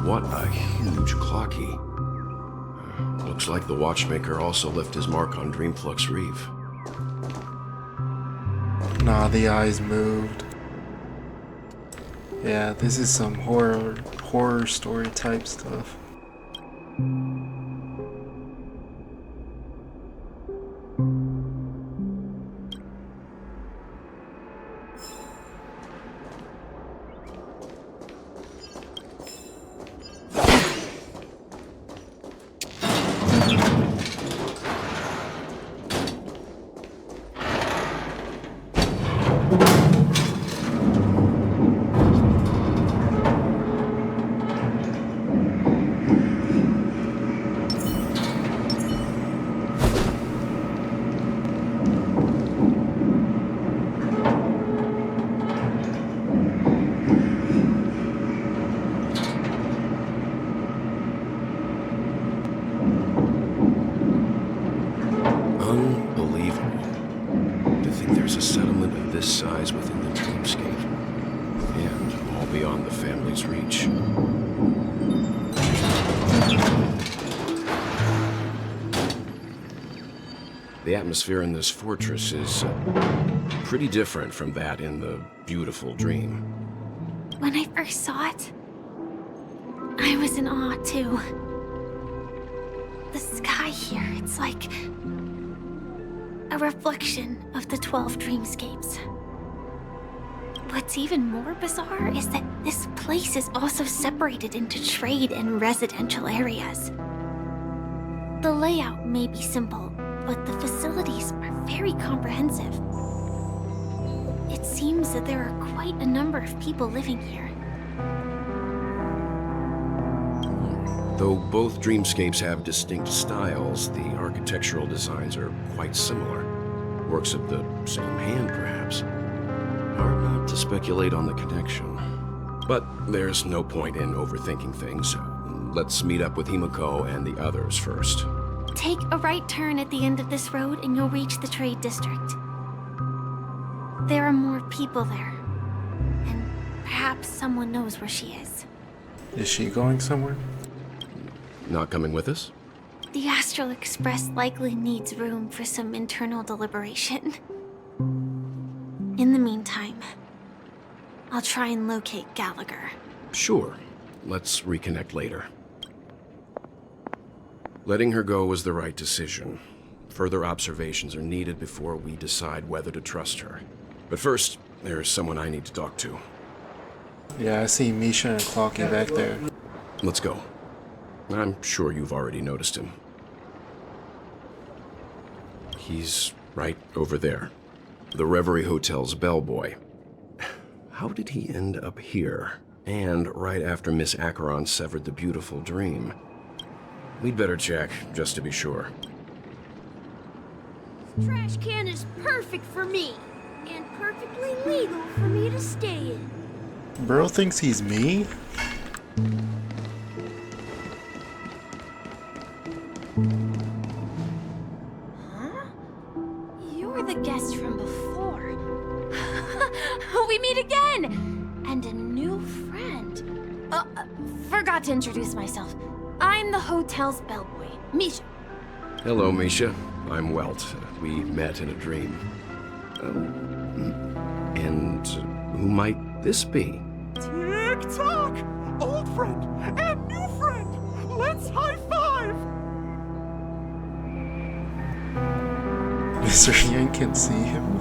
What a huge clock key. Looks like the watchmaker also left his mark on Dreamflux Reef. Nah, the eyes moved. Yeah, this is some horror story type stuff. a settlement of this size within the dreamscape, and all beyond the family's reach. The atmosphere in this fortress is pretty different from that in the beautiful dream. When I first saw it, I was in awe too. The sky here, it's like a reflection of the 12 dreamscapes. What's even more bizarre is that this place is also separated into trade and residential areas. The layout may be simple, but the facilities are very comprehensive. It seems that there are quite a number of people living here. Though both dreamscapes have distinct styles, the architectural designs are quite similar. Works of the same hand, perhaps. Hard not to speculate on the connection. But there's no point in overthinking things. Let's meet up with Himiko and the others first. Take a right turn at the end of this road and you'll reach the trade district. There are more people there. And perhaps someone knows where she is. Is she going somewhere? Not coming with us? The Astral Express likely needs room for some internal deliberation. In the meantime, I'll try and locate Gallagher. Sure. Let's reconnect later. Letting her go was the right decision. Further observations are needed before we decide whether to trust her. But first, there's someone I need to talk to. Yeah, I see Misha and Clocky back there. Let's go. I'm sure you've already noticed him. He's right over there. The Reverie Hotel's bellboy. How did he end up here? And right after Miss Acheron severed the beautiful dream. We'd better check, just to be sure. Trash can is perfect for me, and perfectly legal for me to stay in. Bro thinks he's me? Huh? You're the guest from before. We meet again! And a new friend. Forgot to introduce myself. I'm the hotel's bellboy, Misha. Hello, Misha. I'm Welt. We met in a dream. And who might this be? Tick-tock! Old friend and new friend! Let's high-five! Mr. Yang can see him.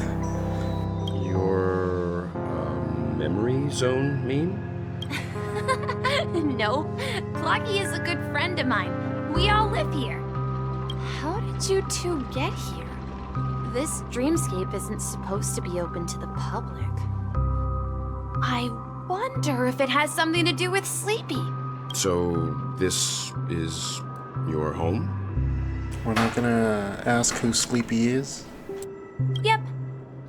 Your, memory zone meme? No, Clocky is a good friend of mine. We all live here. How did you two get here? This dreamscape isn't supposed to be open to the public. I wonder if it has something to do with Sleepy. So, this is your home? We're not gonna ask who Sleepy is? Yep.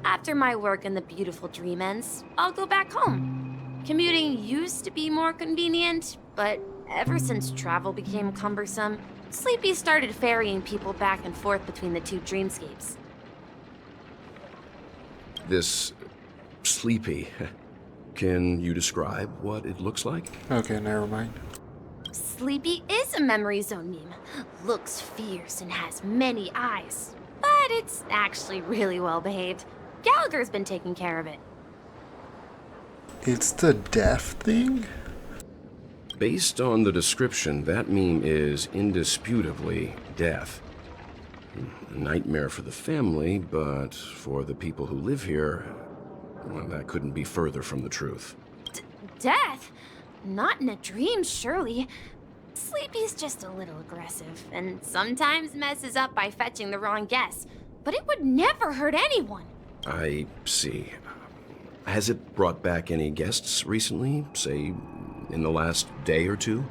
After my work in the beautiful dream ends, I'll go back home. Commuting used to be more convenient, but ever since travel became cumbersome, Sleepy started ferrying people back and forth between the two dreamscapes. This Sleepy. Can you describe what it looks like? Okay, never mind. Sleepy is a memory zone meme. Looks fierce and has many eyes. But it's actually really well behaved. Gallagher's been taking care of it. It's the death thing? Based on the description, that meme is indisputably death. A nightmare for the family, but for the people who live here, well, that couldn't be further from the truth. Death? Not in a dream, surely. Sleepy's just a little aggressive, and sometimes messes up by fetching the wrong guess. But it would never hurt anyone. I see. Has it brought back any guests recently, say, in the last day or two?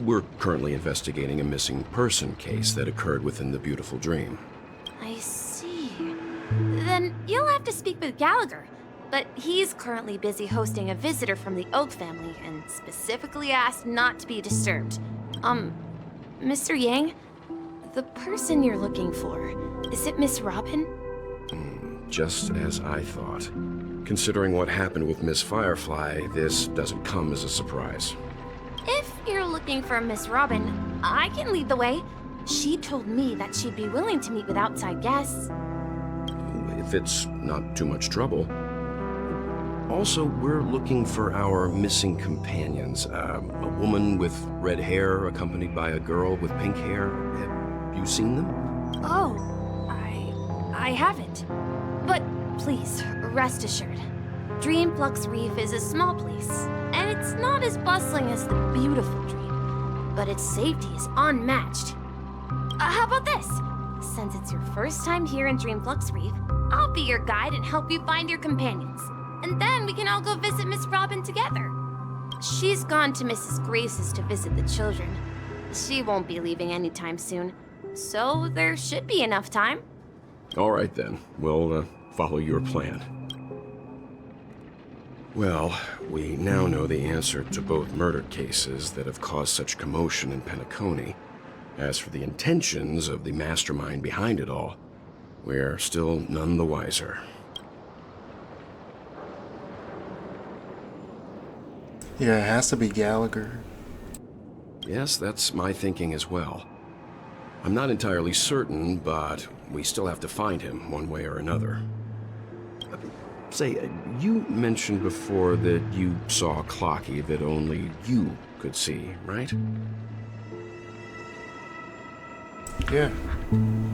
We're currently investigating a missing person case that occurred within the beautiful dream. I see. Then you'll have to speak with Gallagher. But he's currently busy hosting a visitor from the Oak family and specifically asked not to be disturbed. Mr. Yang, the person you're looking for, is it Miss Robin? just as I thought. Considering what happened with Miss Firefly, this doesn't come as a surprise. If you're looking for Miss Robin, I can lead the way. She told me that she'd be willing to meet with outside guests. If it's not too much trouble. Also, we're looking for our missing companions. A woman with red hair accompanied by a girl with pink hair. Have you seen them? Oh, I haven't. But please, rest assured. Dreamflux Reef is a small place, and it's not as bustling as the beautiful Dream, but its safety is unmatched. How about this? Since it's your first time here in Dreamflux Reef, I'll be your guide and help you find your companions. And then we can all go visit Miss Robin together. She's gone to Mrs. Grace's to visit the children. She won't be leaving anytime soon, so there should be enough time. All right then, we'll follow your plan. Well, we now know the answer to both murder cases that have caused such commotion in Penacony. As for the intentions of the mastermind behind it all, we're still none the wiser. Yeah, it has to be Gallagher. Yes, that's my thinking as well. I'm not entirely certain, but we still have to find him one way or another. Say, you mentioned before that you saw Clocky that only you could see, right? Yeah,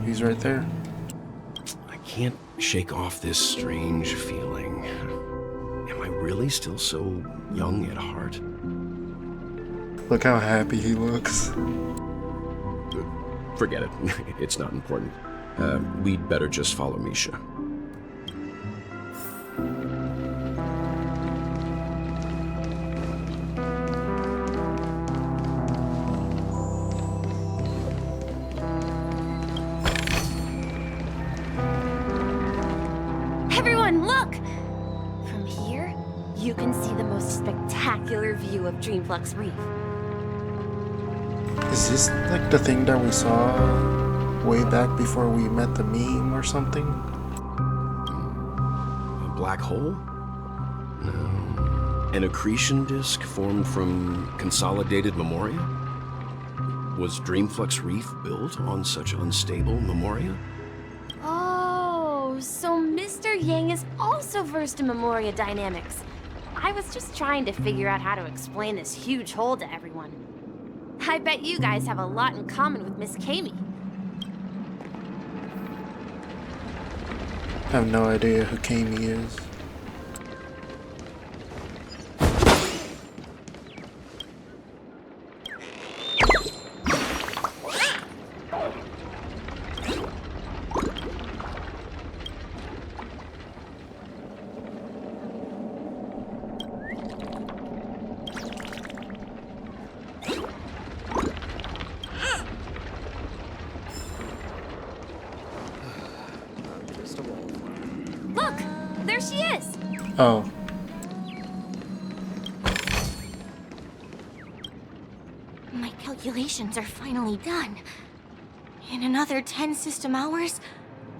he's right there. I can't shake off this strange feeling. Am I really still so young at heart? Look how happy he looks. Forget it. It's not important. We'd better just follow Misha. Everyone, look! From here, you can see the most spectacular view of Dreamflux Reef. Is this like the thing that we saw way back before we met the meme or something? A black hole? No. An accretion disk formed from consolidated memoria? Was Dreamflux Reef built on such unstable memoria? Oh, so Mr. Yang is also versed in Memoria dynamics. I was just trying to figure out how to explain this huge hole to everyone. I bet you guys have a lot in common with Miss Kami. I have no idea who Kami is. Look! There she is! Oh. My calculations are finally done. In another 10 system hours,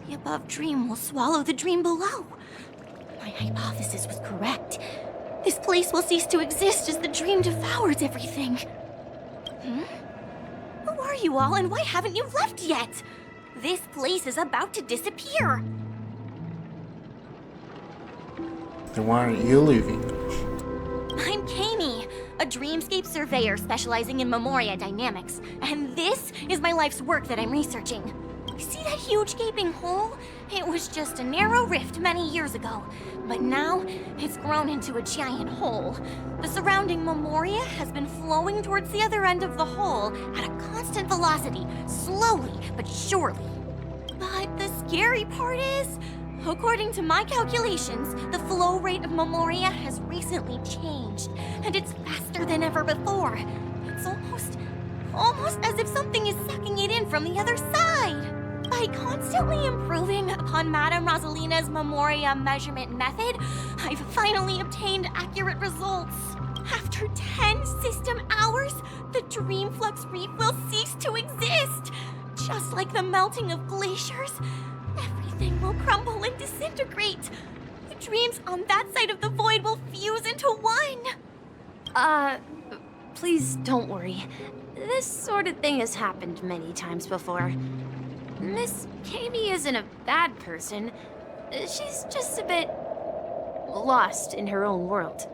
the above dream will swallow the dream below. My hypothesis was correct. This place will cease to exist as the dream devours everything. Who are you all, and why haven't you left yet? This place is about to disappear. Then why aren't you leaving? I'm Kami, a dreamscape surveyor specializing in Memoria dynamics, and this is my life's work that I'm researching. See that huge gaping hole? It was just a narrow rift many years ago, but now it's grown into a giant hole. The surrounding Memoria has been flowing towards the other end of the hole at a constant velocity, slowly but surely. But the scary part is, according to my calculations, the flow rate of Memoria has recently changed, and it's faster than ever before. It's almost as if something is sucking it in from the other side. By constantly improving upon Madame Rosalina's Memoria measurement method, I've finally obtained accurate results. After 10 system hours, the Dreamflux Reef will cease to exist. Just like the melting of glaciers, everything everything will crumble and disintegrate. The dreams on that side of the void will fuse into one. Please don't worry. This sort of thing has happened many times before. Miss Katie isn't a bad person. She's just a bit lost in her own world.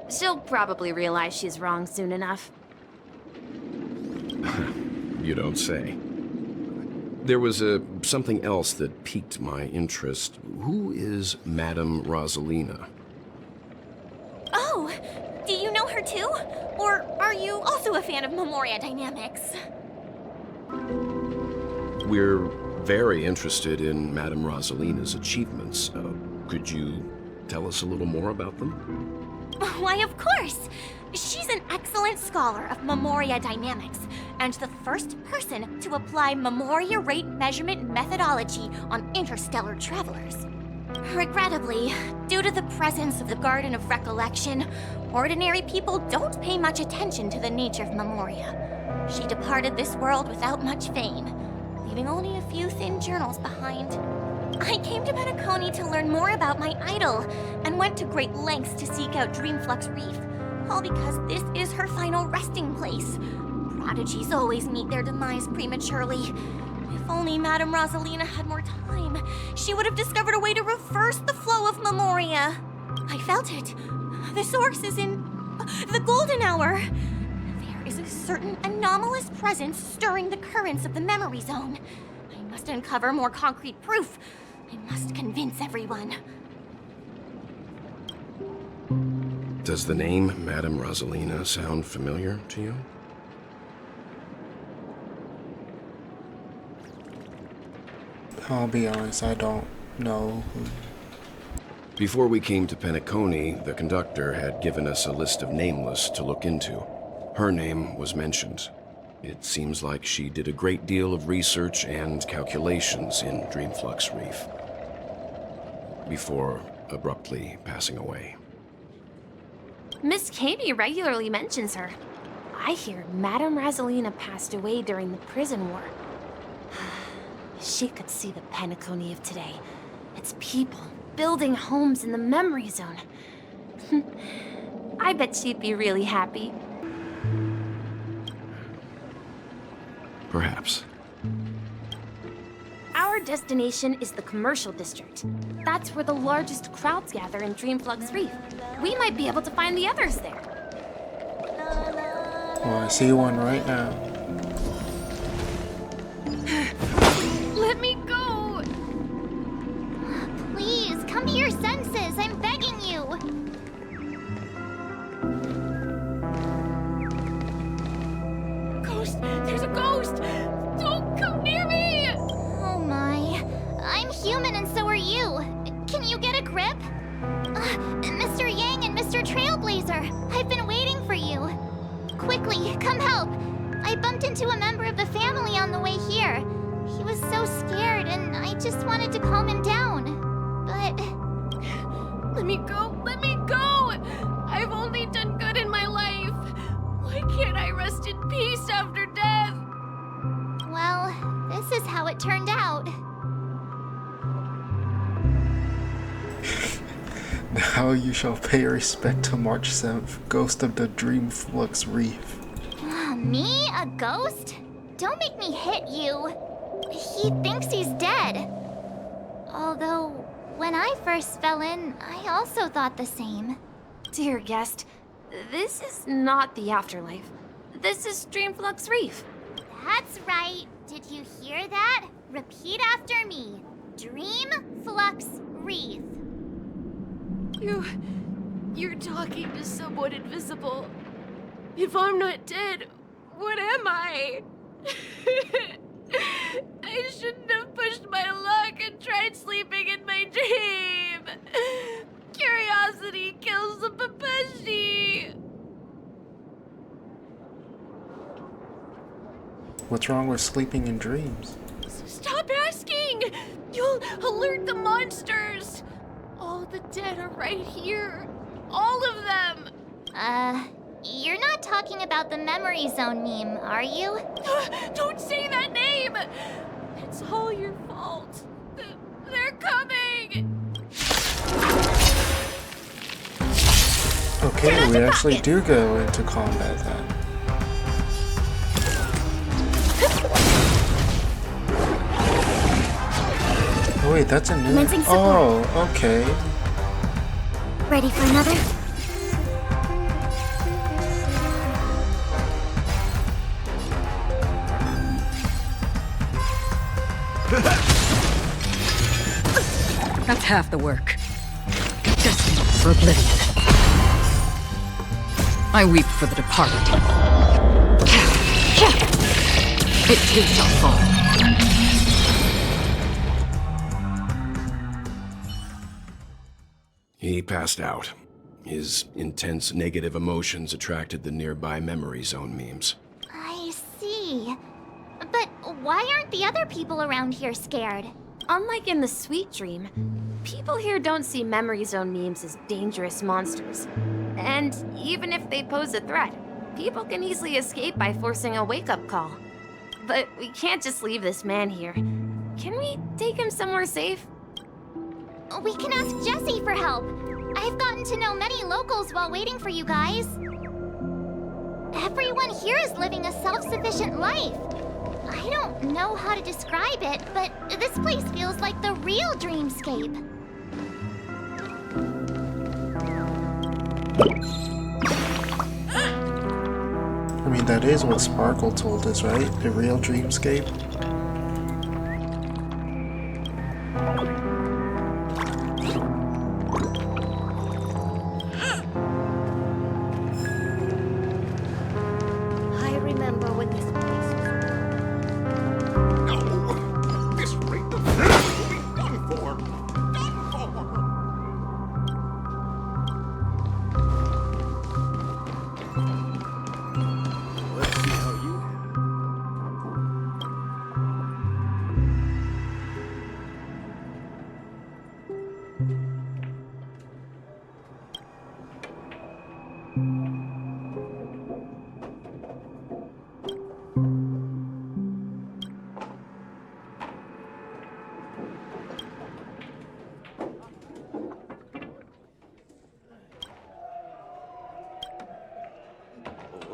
She'll probably realize she's wrong soon enough. You don't say. There was something else that piqued my interest. Who is Madame Rosalina? Oh, do you know her too? Or are you also a fan of Memoria Dynamics? We're very interested in Madame Rosalina's achievements. Could you tell us a little more about them? Why, of course! She's an excellent scholar of Memoria Dynamics, and the first person to apply Memoria rate measurement methodology on interstellar travelers. Regrettably, due to the presence of the Garden of Recollection, ordinary people don't pay much attention to the nature of Memoria. She departed this world without much fame, leaving only a few thin journals behind. I came to Penacony to learn more about my idol, and went to great lengths to seek out Dreamflux Reef, all because this is her final resting place. Prodigies always meet their demise prematurely. If only Madame Rosalina had more time, she would have discovered a way to reverse the flow of Memoria. I felt it. The source is in the golden hour. There is a certain anomalous presence stirring the currents of the memory zone. I must uncover more concrete proof. I must convince everyone. Does the name Madame Rosalina sound familiar to you? I'll be honest, I don't know who. Before we came to Penacony, the conductor had given us a list of nameless to look into. Her name was mentioned. It seems like she did a great deal of research and calculations in Dreamflux Reef, before abruptly passing away. Miss Katie regularly mentions her. I hear Madame Rosalina passed away during the prison war. She could see the Penacony of today. Its people building homes in the memory zone. I bet she'd be really happy. Perhaps. Our destination is the commercial district. That's where the largest crowds gather in Dreamflux Reef. We might be able to find the others there. Well, I see one right now. Let me go! Please, come to your senses. I'm begging you. Ghost! There's a ghost! Don't come near me! Oh my. I'm human and so are you. Can you get a grip? Mr. Yang and Mr. Trailblazer, I've been waiting for you. Quickly, come help. I bumped into a member of the family on the way here. He was so scared and I just wanted to calm him down. But... Let me go! Let me go! I've only done good in my life. Why can't I rest in peace after death? well, this is how it turned out. Now you shall pay respect to March 7th, Ghost of the Dreamflux Reef. Me? A ghost? Don't make me hit you. He thinks he's dead. Although, when I first fell in, I also thought the same. Dear guest, this is not the afterlife. This is Dreamflux Reef. That's right. Did you hear that? Repeat after me. Dreamflux Reef. You're talking to someone invisible. If I'm not dead, what am I? I shouldn't have pushed my luck and tried sleeping in my dream. Curiosity kills the Papeshi. What's wrong with sleeping in dreams? Stop asking! You'll alert the monsters. All the dead are right here. All of them. You're not talking about the memory zone meme, are you? Don't say that name! It's all your fault. They're coming! Okay, we actually do go into combat then. Oh wait, that's a new... Commencing support. Oh, okay. Ready for another? That's half the work. Destined for oblivion. I weep for the departed. It too shall fall. He passed out. His intense negative emotions attracted the nearby memory zone memes. I see. But why aren't the other people around here scared? Unlike in the Sweet Dream, people here don't see memory zone memes as dangerous monsters. And even if they pose a threat, people can easily escape by forcing a wake-up call. But we can't just leave this man here. Can we take him somewhere safe? We can ask Jessie for help. I've gotten to know many locals while waiting for you guys. Everyone here is living a self-sufficient life. I don't know how to describe it, but this place feels like the real dreamscape. I mean, that is what Sparkle told us, right? The real dreamscape. I remember when this place No! This rate of fire will be done for! Done for! Let's see how you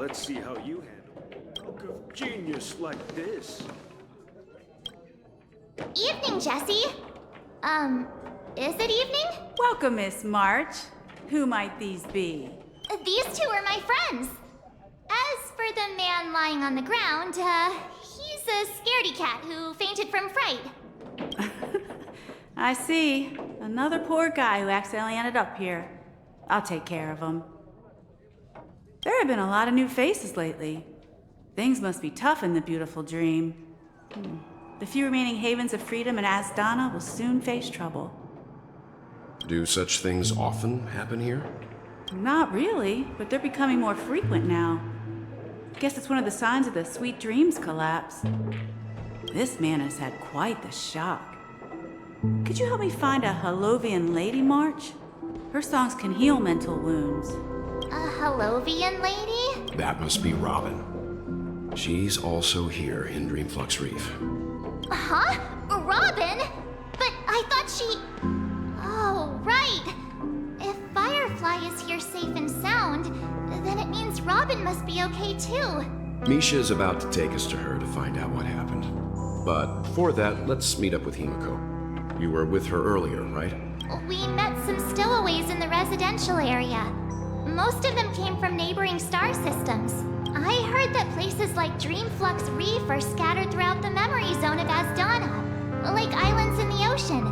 Let's see how you handle a stroke of genius like this. Evening, Jessie. Is it evening? Welcome, Miss March. Who might these be? These two are my friends. As for the man lying on the ground, he's a scaredy cat who fainted from fright. I see. Another poor guy who accidentally ended up here. I'll take care of him. There have been a lot of new faces lately. Things must be tough in the beautiful dream. The few remaining havens of freedom in Asdana will soon face trouble. Do such things often happen here? Not really, but they're becoming more frequent now. Guess it's one of the signs of the Sweet Dreams collapse. This man has had quite the shock. Could you help me find a Halovian lady, March? Her songs can heal mental wounds. A Halovian lady? That must be Robin. She's also here in Dreamflux Reef. Huh? Robin? But I thought she... Oh, right. If Firefly is here safe and sound, then it means Robin must be okay too. Misha's about to take us to her to find out what happened. But before that, let's meet up with Himiko. You were with her earlier, right? We met some stowaways in the residential area. Most of them came from neighboring star systems. I heard that places like Dreamflux Reef are scattered throughout the memory zone of Asdana, like islands in the ocean.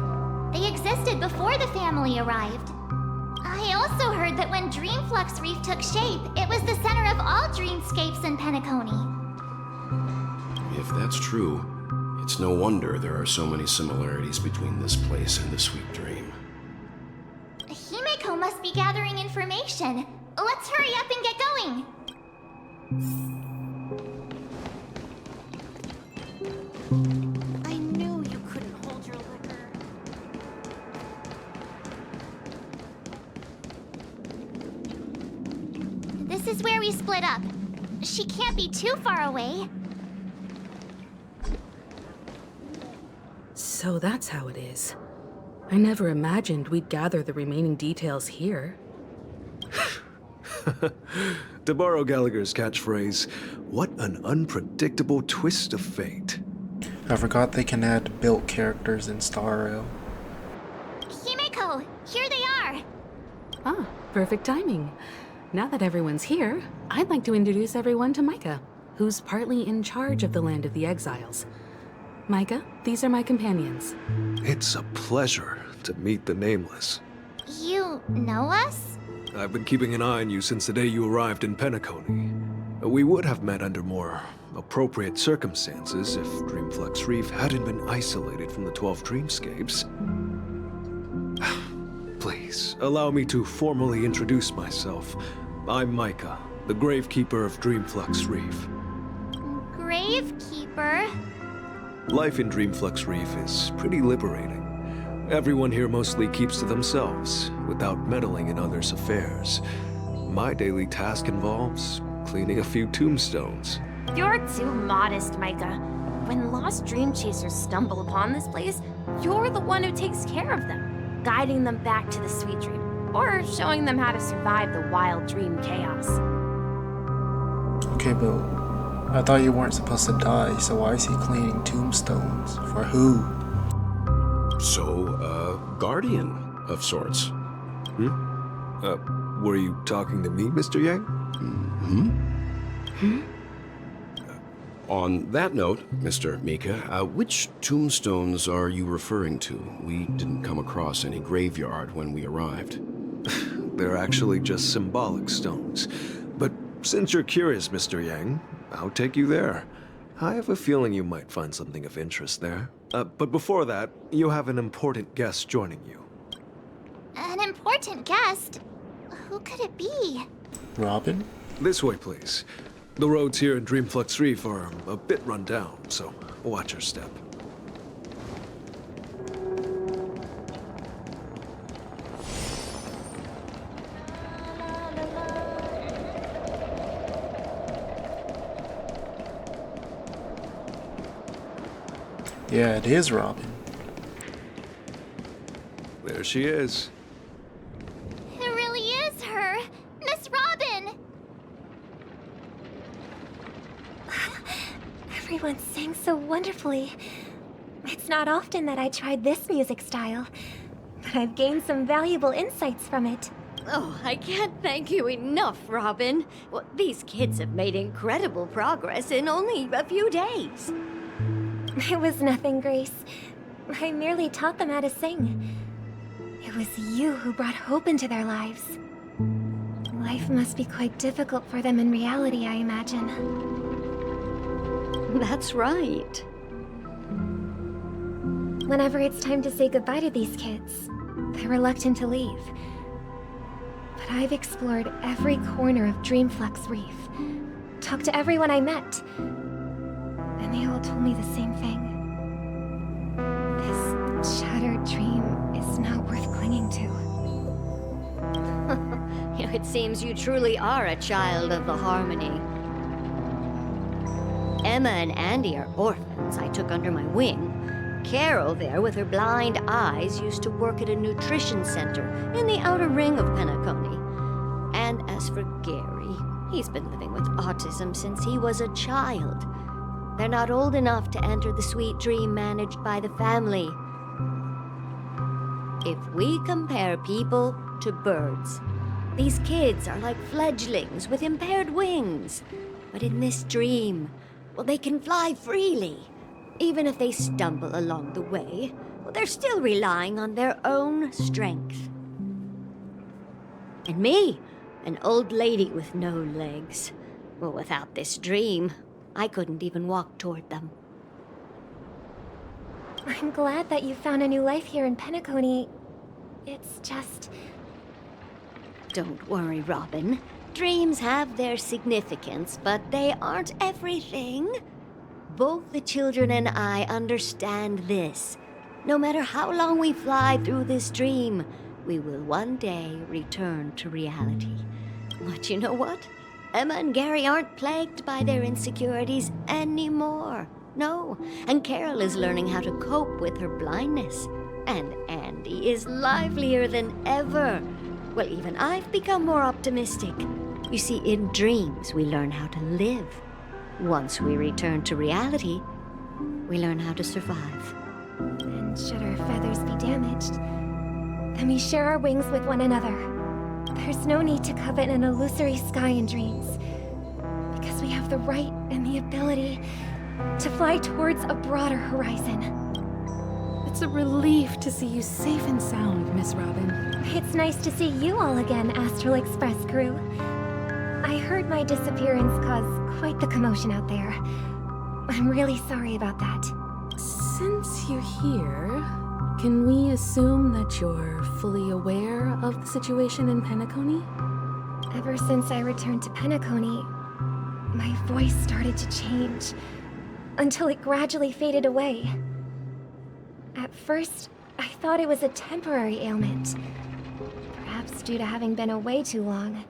They existed before the family arrived. I also heard that when Dreamflux Reef took shape, it was the center of all dreamscapes in Penacony. If that's true, it's no wonder there are so many similarities between this place and the Sweet Dream. Himiko must be gathering information. Let's hurry up and get going. I knew you couldn't hold your liquor. This is where we split up. She can't be too far away. So that's how it is. I never imagined we'd gather the remaining details here. To borrow Gallagher's catchphrase, what an unpredictable twist of fate. I forgot they can add built characters in Star Rail. Himeko, here they are! Ah, perfect timing. Now that everyone's here, I'd like to introduce everyone to Micah, who's partly in charge of the Land of the Exiles. Micah, these are my companions. It's a pleasure to meet the Nameless. You know us? I've been keeping an eye on you since the day you arrived in Penacony. We would have met under more appropriate circumstances if Dreamflux Reef hadn't been isolated from the 12 Dreamscapes. Please, allow me to formally introduce myself. I'm Micah, the Gravekeeper of Dreamflux Reef. Gravekeeper? Life in Dreamflux Reef is pretty liberating. Everyone here mostly keeps to themselves, without meddling in others' affairs. My daily task involves cleaning a few tombstones. You're too modest, Micah. When lost dream chasers stumble upon this place, you're the one who takes care of them, guiding them back to the sweet dream, or showing them how to survive the wild dream chaos. Okay, but I thought you weren't supposed to die, so why is he cleaning tombstones? For who? So, guardian of sorts. Were you talking to me, Mr. Yang? On that note, Mr. Mika, which tombstones are you referring to? We didn't come across any graveyard when we arrived. They're actually just symbolic stones. But since you're curious, Mr. Yang, I'll take you there. I have a feeling you might find something of interest there. But before that, you have an important guest joining you. An important guest? Who could it be? Robin? This way, please. The roads here in Dreamflux Reef are a bit run down, so watch your step. Yeah, it is Robin. There she is. It really is her! Miss Robin! Everyone sang so wonderfully. It's not often that I tried this music style, but I've gained some valuable insights from it. Oh, I can't thank you enough, Robin. Well, these kids have made incredible progress in only a few days. It was nothing, Grace. I merely taught them how to sing. It was you who brought hope into their lives. Life must be quite difficult for them in reality, I imagine. That's right. Whenever it's time to say goodbye to these kids, they're reluctant to leave. But I've explored every corner of Dreamflux Reef, talked to everyone I met, and they all told me the same thing. This shattered dream is not worth clinging to. It seems you truly are a child of the Harmony. Emma and Andy are orphans I took under my wing. Carol there, with her blind eyes, used to work at a nutrition center in the outer ring of Penacony. And as for Gary, he's been living with autism since he was a child. They're not old enough to enter the sweet dream managed by the family. If we compare people to birds, these kids are like fledglings with impaired wings. But in this dream, well, they can fly freely. Even if they stumble along the way, well, they're still relying on their own strength. And me, an old lady with no legs. Well, without this dream, I couldn't even walk toward them. I'm glad that you found a new life here in Penacony. It's just... Don't worry, Robin. Dreams have their significance, but they aren't everything. Both the children and I understand this. No matter how long we fly through this dream, we will one day return to reality. But you know what? Emma and Gary aren't plagued by their insecurities anymore. No, and Carol is learning how to cope with her blindness. And Andy is livelier than ever. Well, even I've become more optimistic. You see, in dreams, we learn how to live. Once we return to reality, we learn how to survive. And should our feathers be damaged, then we share our wings with one another. There's no need to covet an illusory sky in dreams, because we have the right and the ability to fly towards a broader horizon. It's a relief to see you safe and sound, Miss Robin. It's nice to see you all again, Astral Express crew. I heard my disappearance caused quite the commotion out there. I'm really sorry about that. Since you're here, can we assume that you're fully aware of the situation in Penacony? Ever since I returned to Penacony, my voice started to change, until it gradually faded away. At first, I thought it was a temporary ailment, perhaps due to having been away too long.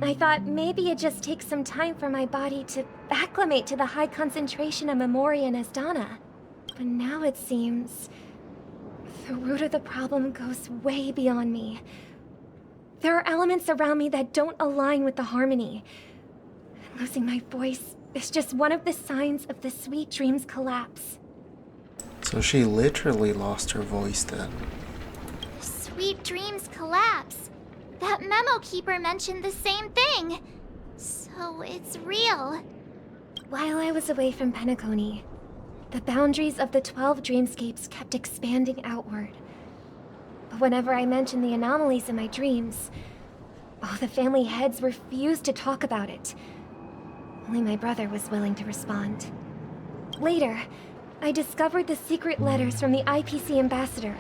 I thought maybe it just takes some time for my body to acclimate to the high concentration of Memoria and Asdana. But now it seems the root of the problem goes way beyond me. There are elements around me that don't align with the harmony. Losing my voice is just one of the signs of the Sweet Dreams collapse. So she literally lost her voice then. Sweet Dreams collapse. That memo keeper mentioned the same thing. So it's real. While I was away from Penacony, the boundaries of the 12 dreamscapes kept expanding outward. But whenever I mentioned the anomalies in my dreams, all the family heads refused to talk about it. Only my brother was willing to respond. Later, I discovered the secret letters from the IPC ambassador,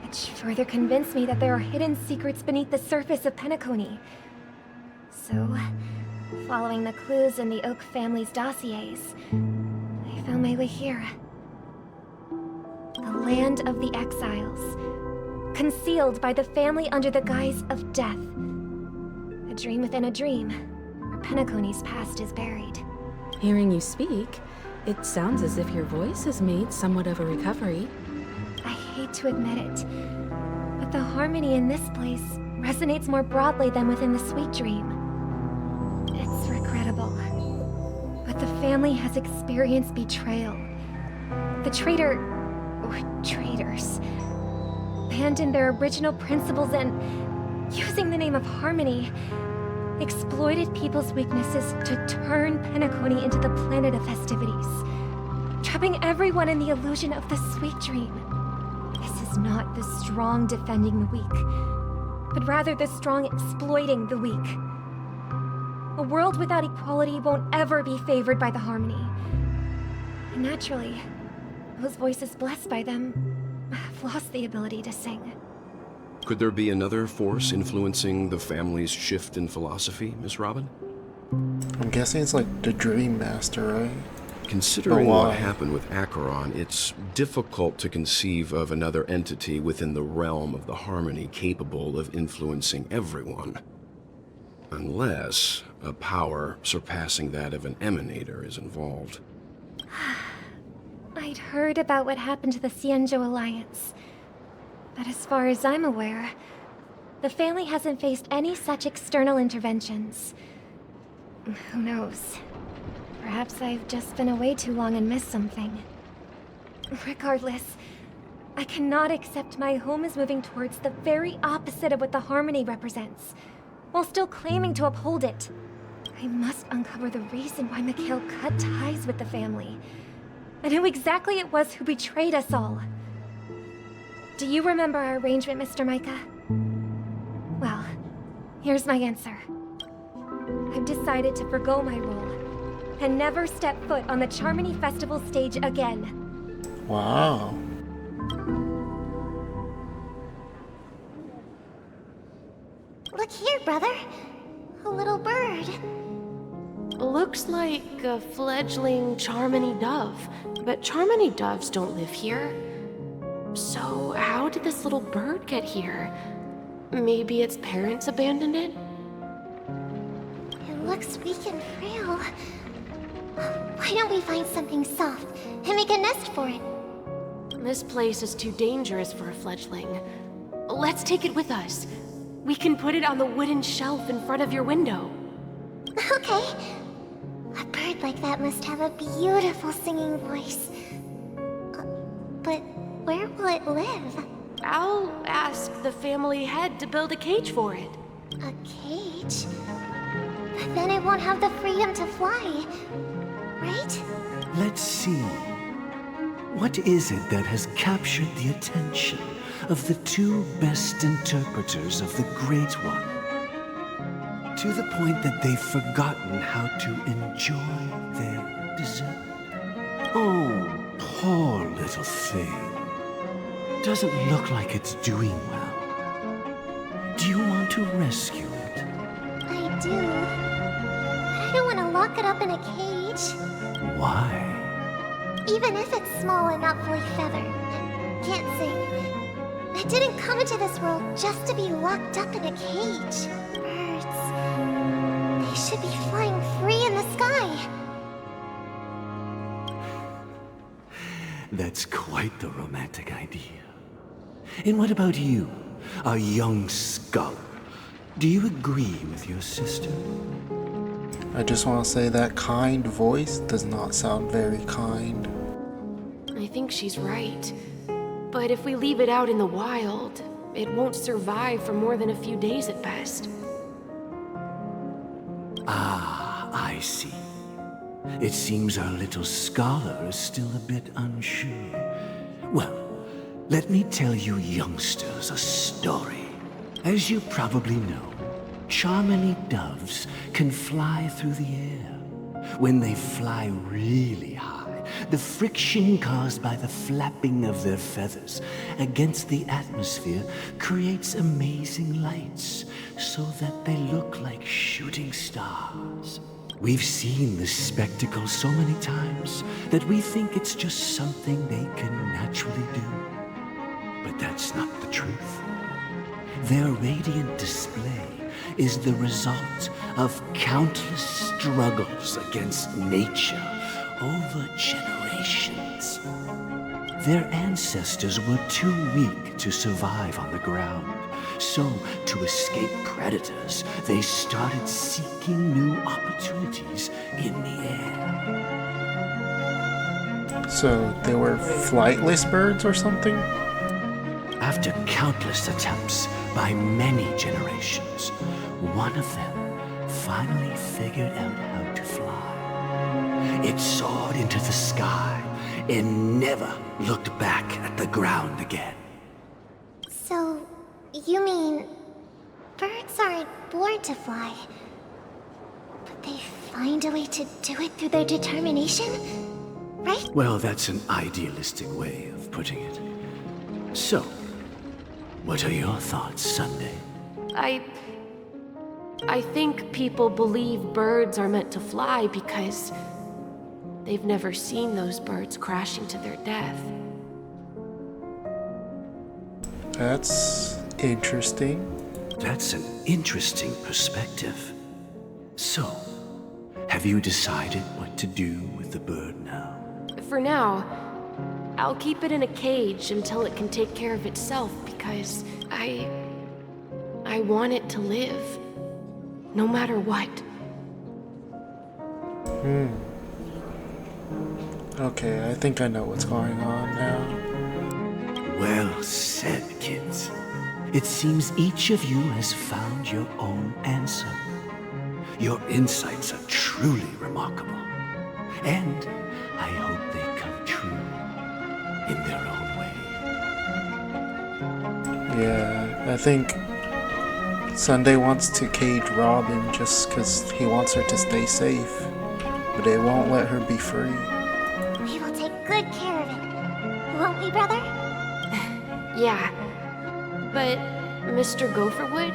which further convinced me that there are hidden secrets beneath the surface of Penacony. So, following the clues in the Oak family's dossiers, I found my way here. The land of the exiles, concealed by the family under the guise of death. A dream within a dream, where Penacony's past is buried. Hearing you speak, it sounds as if your voice has made somewhat of a recovery. I hate to admit it, but the harmony in this place resonates more broadly than within the Sweet Dream. It's regrettable, but the family has experienced betrayal. The traitor, or traitors, abandoned their original principles and, using the name of harmony, exploited people's weaknesses to turn Penacony into the planet of festivities, trapping everyone in the illusion of the Sweet Dream. This is not the strong defending the weak, but rather the strong exploiting the weak. A world without equality won't ever be favored by the harmony. And naturally, those voices blessed by them have lost the ability to sing. Could there be another force influencing the family's shift in philosophy, Miss Robin? I'm guessing it's like the Dream Master, right? Considering what happened with Acheron, it's difficult to conceive of another entity within the realm of the harmony capable of influencing everyone. Unless a power surpassing that of an emanator is involved. I'd heard about what happened to the Xianzhou Alliance. But as far as I'm aware, the family hasn't faced any such external interventions. Who knows? Perhaps I've just been away too long and missed something. Regardless, I cannot accept my home is moving towards the very opposite of what the harmony represents, while still claiming to uphold it. I must uncover the reason why Mikhail cut ties with the family, and who exactly it was who betrayed us all. Do you remember our arrangement, Mr. Micah? Well, here's my answer. I've decided to forgo my role, and never step foot on the Charmony Festival stage again. Wow. Look here, brother. A little bird. Looks like a fledgling Charmony dove, but Charmony doves don't live here. So how did this little bird get here? Maybe its parents abandoned it? It looks weak and frail. Why don't we find something soft and make a nest for it? This place is too dangerous for a fledgling. Let's take it with us. We can put it on the wooden shelf in front of your window. Okay. A bird like that must have a beautiful singing voice. But where will it live? I'll ask the family head to build a cage for it. A cage? But then it won't have the freedom to fly, right? Let's see. What is it that has captured the attention of the two best interpreters of the Great One? To the point that they've forgotten how to enjoy their dessert. Oh, poor little thing. Doesn't look like it's doing well. Do you want to rescue it? I do. But I don't want to lock it up in a cage. Why? Even if it's small and not fully feathered. Can't sing. It didn't come into this world just to be locked up in a cage. Birds. They should be flying free in the sky. That's quite the romantic idea. And what about you, a young scholar? Do you agree with your sister? I just want to say that kind voice does not sound very kind. I think she's right. But if we leave it out in the wild, it won't survive for more than a few days at best. Ah, I see. It seems our little scholar is still a bit unsure. Well, let me tell you youngsters a story. As you probably know, Charmony doves can fly through the air. When they fly really high, the friction caused by the flapping of their feathers against the atmosphere creates amazing lights so that they look like shooting stars. We've seen this spectacle so many times that we think it's just something they can naturally do. But that's not the truth. Their radiant display is the result of countless struggles against nature over generations. Their ancestors were too weak to survive on the ground. So, to escape predators, they started seeking new opportunities in the air. So, they were flightless birds or something? After countless attempts by many generations, one of them finally figured out how to fly. It soared into the sky and never looked back at the ground again. So, you mean birds aren't born to fly, but they find a way to do it through their determination, right? Well, that's an idealistic way of putting it. So, what are your thoughts, Sunday? I think people believe birds are meant to fly because they've never seen those birds crashing to their death. That's interesting. That's an interesting perspective. So, have you decided what to do with the bird now? For now, I'll keep it in a cage until it can take care of itself because I want it to live, no matter what. Okay, I think I know what's going on now. Well said, kids. It seems each of you has found your own answer. Your insights are truly remarkable. And I hope they come true in their own way. Yeah, I think Sunday wants to cage Robin just because he wants her to stay safe, but it won't let her be free. We will take good care of it, won't we, brother? Yeah, but Mr. Gopherwood,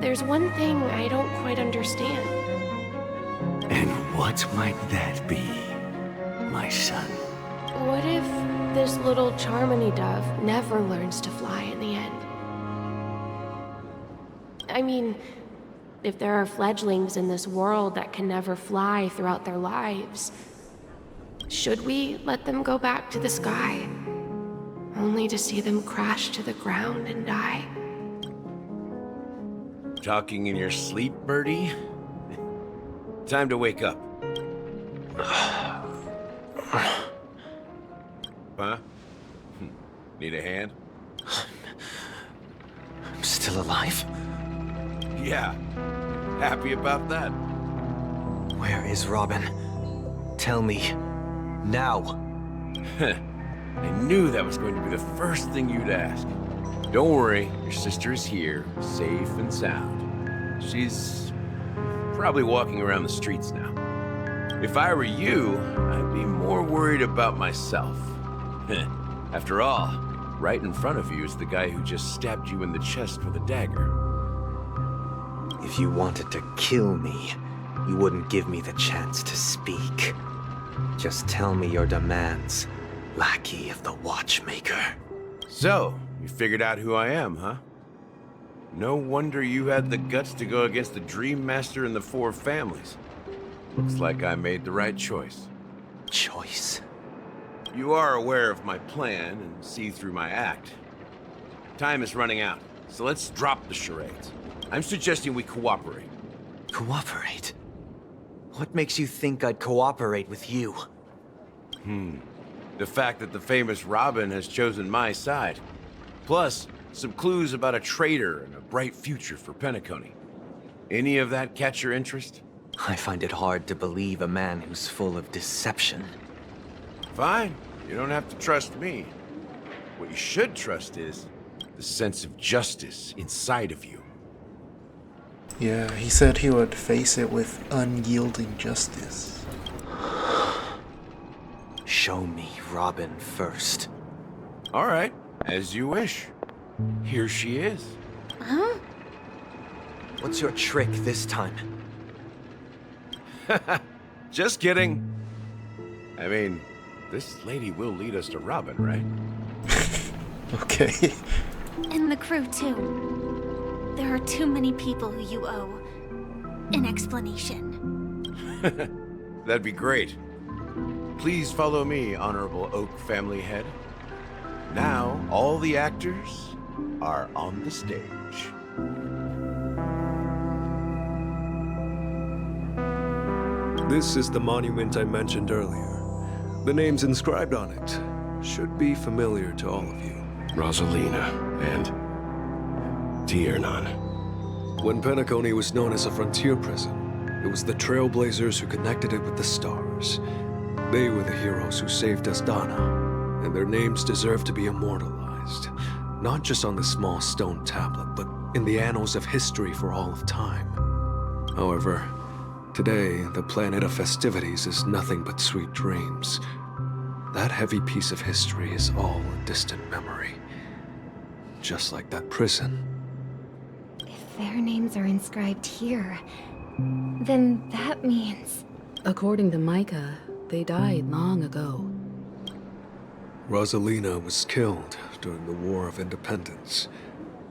there's one thing I don't quite understand. And what might that be, my son? What if this little Charmony dove never learns to fly in the end? I mean, if there are fledglings in this world that can never fly throughout their lives, should we let them go back to the sky? only to see them crash to the ground and die. Talking in your sleep, Birdie? Time to wake up. Huh? Need a hand? I'm still alive? Yeah. Happy about that. Where is Robin? Tell me. Now. I knew that was going to be the first thing you'd ask. Don't worry, your sister is here, safe and sound. She's probably walking around the streets now. If I were you, I'd be more worried about myself. After all, right in front of you is the guy who just stabbed you in the chest with a dagger. If you wanted to kill me, you wouldn't give me the chance to speak. Just tell me your demands, lackey of the Watchmaker. So, you figured out who I am, huh? No wonder you had the guts to go against the Dream Master and the Four Families. Looks like I made the right choice. Choice? You are aware of my plan and see through my act. Time is running out, so let's drop the charades. I'm suggesting we cooperate. Cooperate? What makes you think I'd cooperate with you? The fact that the famous Robin has chosen my side. Plus, some clues about a traitor and a bright future for Penacony. Any of that catch your interest? I find it hard to believe a man who's full of deception. Fine. You don't have to trust me. What you should trust is the sense of justice inside of you. Yeah, he said he would face it with unyielding justice. Show me Robin first. All right, as you wish. Here she is. Huh? What's your trick this time? Just kidding. I mean, this lady will lead us to Robin, right? Okay. And the crew, too. There are too many people who you owe an explanation. That'd be great. Please follow me, Honorable Oak Family Head. Now, all the actors are on the stage. This is the monument I mentioned earlier. The names inscribed on it should be familiar to all of you. Rosalina and Tiernan. When Penacony was known as a frontier prison, it was the Trailblazers who connected it with the stars. They were the heroes who saved Asdana, and their names deserve to be immortalized, not just on this small stone tablet, but in the annals of history for all of time. However, today, the planet of festivities is nothing but sweet dreams. That heavy piece of history is all a distant memory. Just like that prison. If their names are inscribed here, then that means... According to Micah, they died long ago. Rosalina was killed during the War of Independence.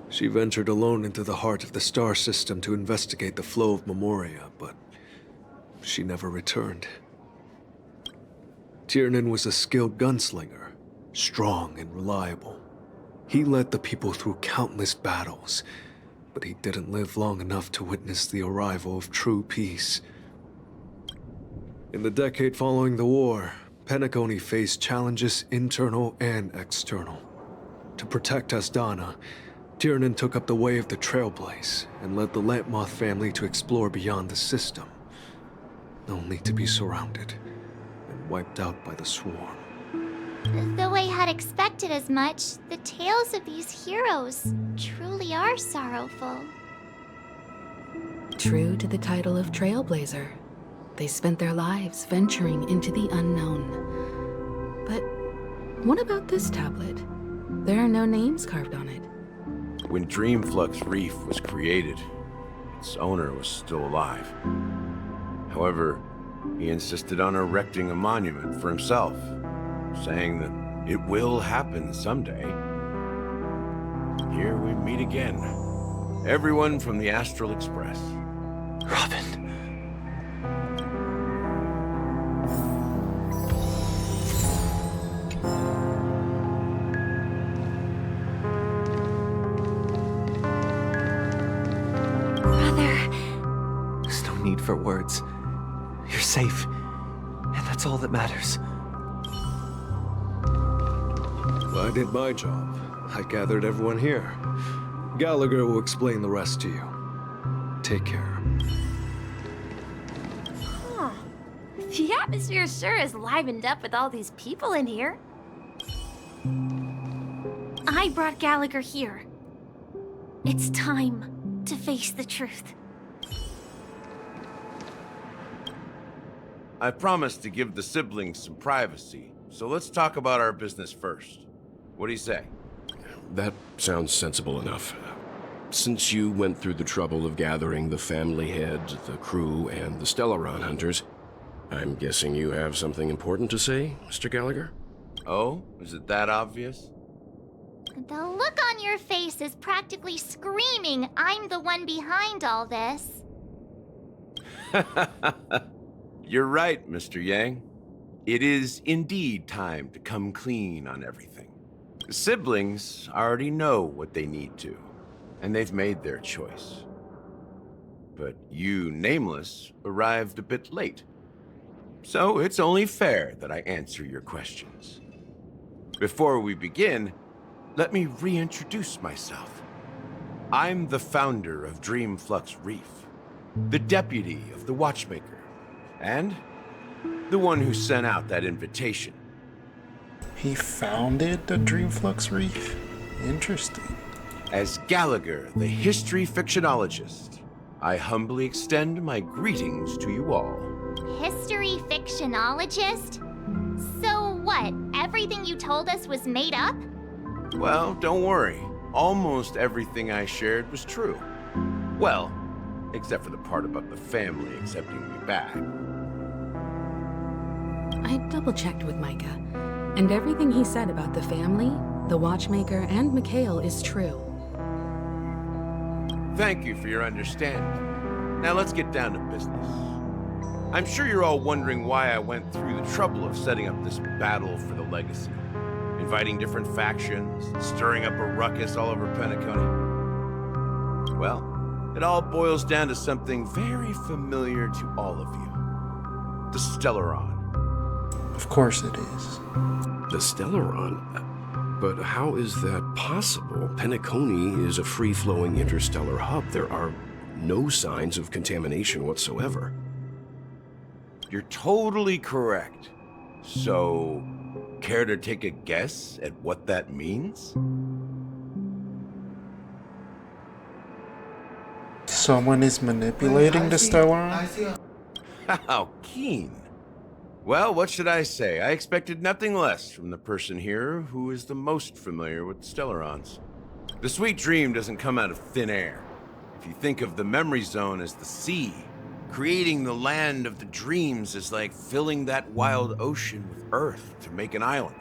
She ventured alone into the heart of the star system to investigate the flow of Memoria, but she never returned. Tiernan was a skilled gunslinger, strong and reliable. He led the people through countless battles, but he didn't live long enough to witness the arrival of true peace. In the decade following the war, Penacony faced challenges internal and external. To protect Asdana, Tiernan took up the way of the Trailblaze and led the Lampmoth family to explore beyond the system, only to be surrounded and wiped out by the Swarm. Though I had expected as much, the tales of these heroes truly are sorrowful. True to the title of Trailblazer, they spent their lives venturing into the unknown. But what about this tablet? There are no names carved on it. When Dreamflux Reef was created, its owner was still alive. However, he insisted on erecting a monument for himself, saying that it will happen someday. Here we meet again. Everyone from the Astral Express. Robin. Brother. There's no need for words. You're safe, and that's all that matters. I did my job. I gathered everyone here. Gallagher will explain the rest to you. Take care. Huh. The atmosphere sure is livened up with all these people in here. I brought Gallagher here. It's time to face the truth. I promised to give the siblings some privacy, so let's talk about our business first. What do you say? That sounds sensible enough. Since you went through the trouble of gathering the family head, the crew, and the Stellaron hunters, I'm guessing you have something important to say, Mr. Gallagher? Oh? Is it that obvious? The look on your face is practically screaming, I'm the one behind all this. You're right, Mr. Yang. It is indeed time to come clean on everything. The siblings already know what they need to, and they've made their choice. But you, Nameless, arrived a bit late. So it's only fair that I answer your questions. Before we begin, let me reintroduce myself. I'm the founder of Dreamflux Reef, the deputy of the Watchmaker, and the one who sent out that invitation. He founded the Dreamflux Reef? Interesting. As Gallagher, the history fictionologist, I humbly extend my greetings to you all. History fictionologist? So what, everything you told us was made up? Well, don't worry. Almost everything I shared was true. Well, except for the part about the family accepting me back. I double-checked with Micah, and everything he said about the family, the Watchmaker, and Mikhail is true. Thank you for your understanding. Now let's get down to business. I'm sure you're all wondering why I went through the trouble of setting up this battle for the legacy, inviting different factions, stirring up a ruckus all over Penacony. Well, it all boils down to something very familiar to all of you. The Stellaron. Of course it is. The Stellaron? But how is that possible? Penacony is a free-flowing interstellar hub. There are no signs of contamination whatsoever. You're totally correct. So, care to take a guess at what that means? Someone is manipulating the Stellaron? How keen. Well, what should I say? I expected nothing less from the person here who is the most familiar with the Stellarons. The sweet dream doesn't come out of thin air. If you think of the memory zone as the sea, creating the land of the dreams is like filling that wild ocean with earth to make an island.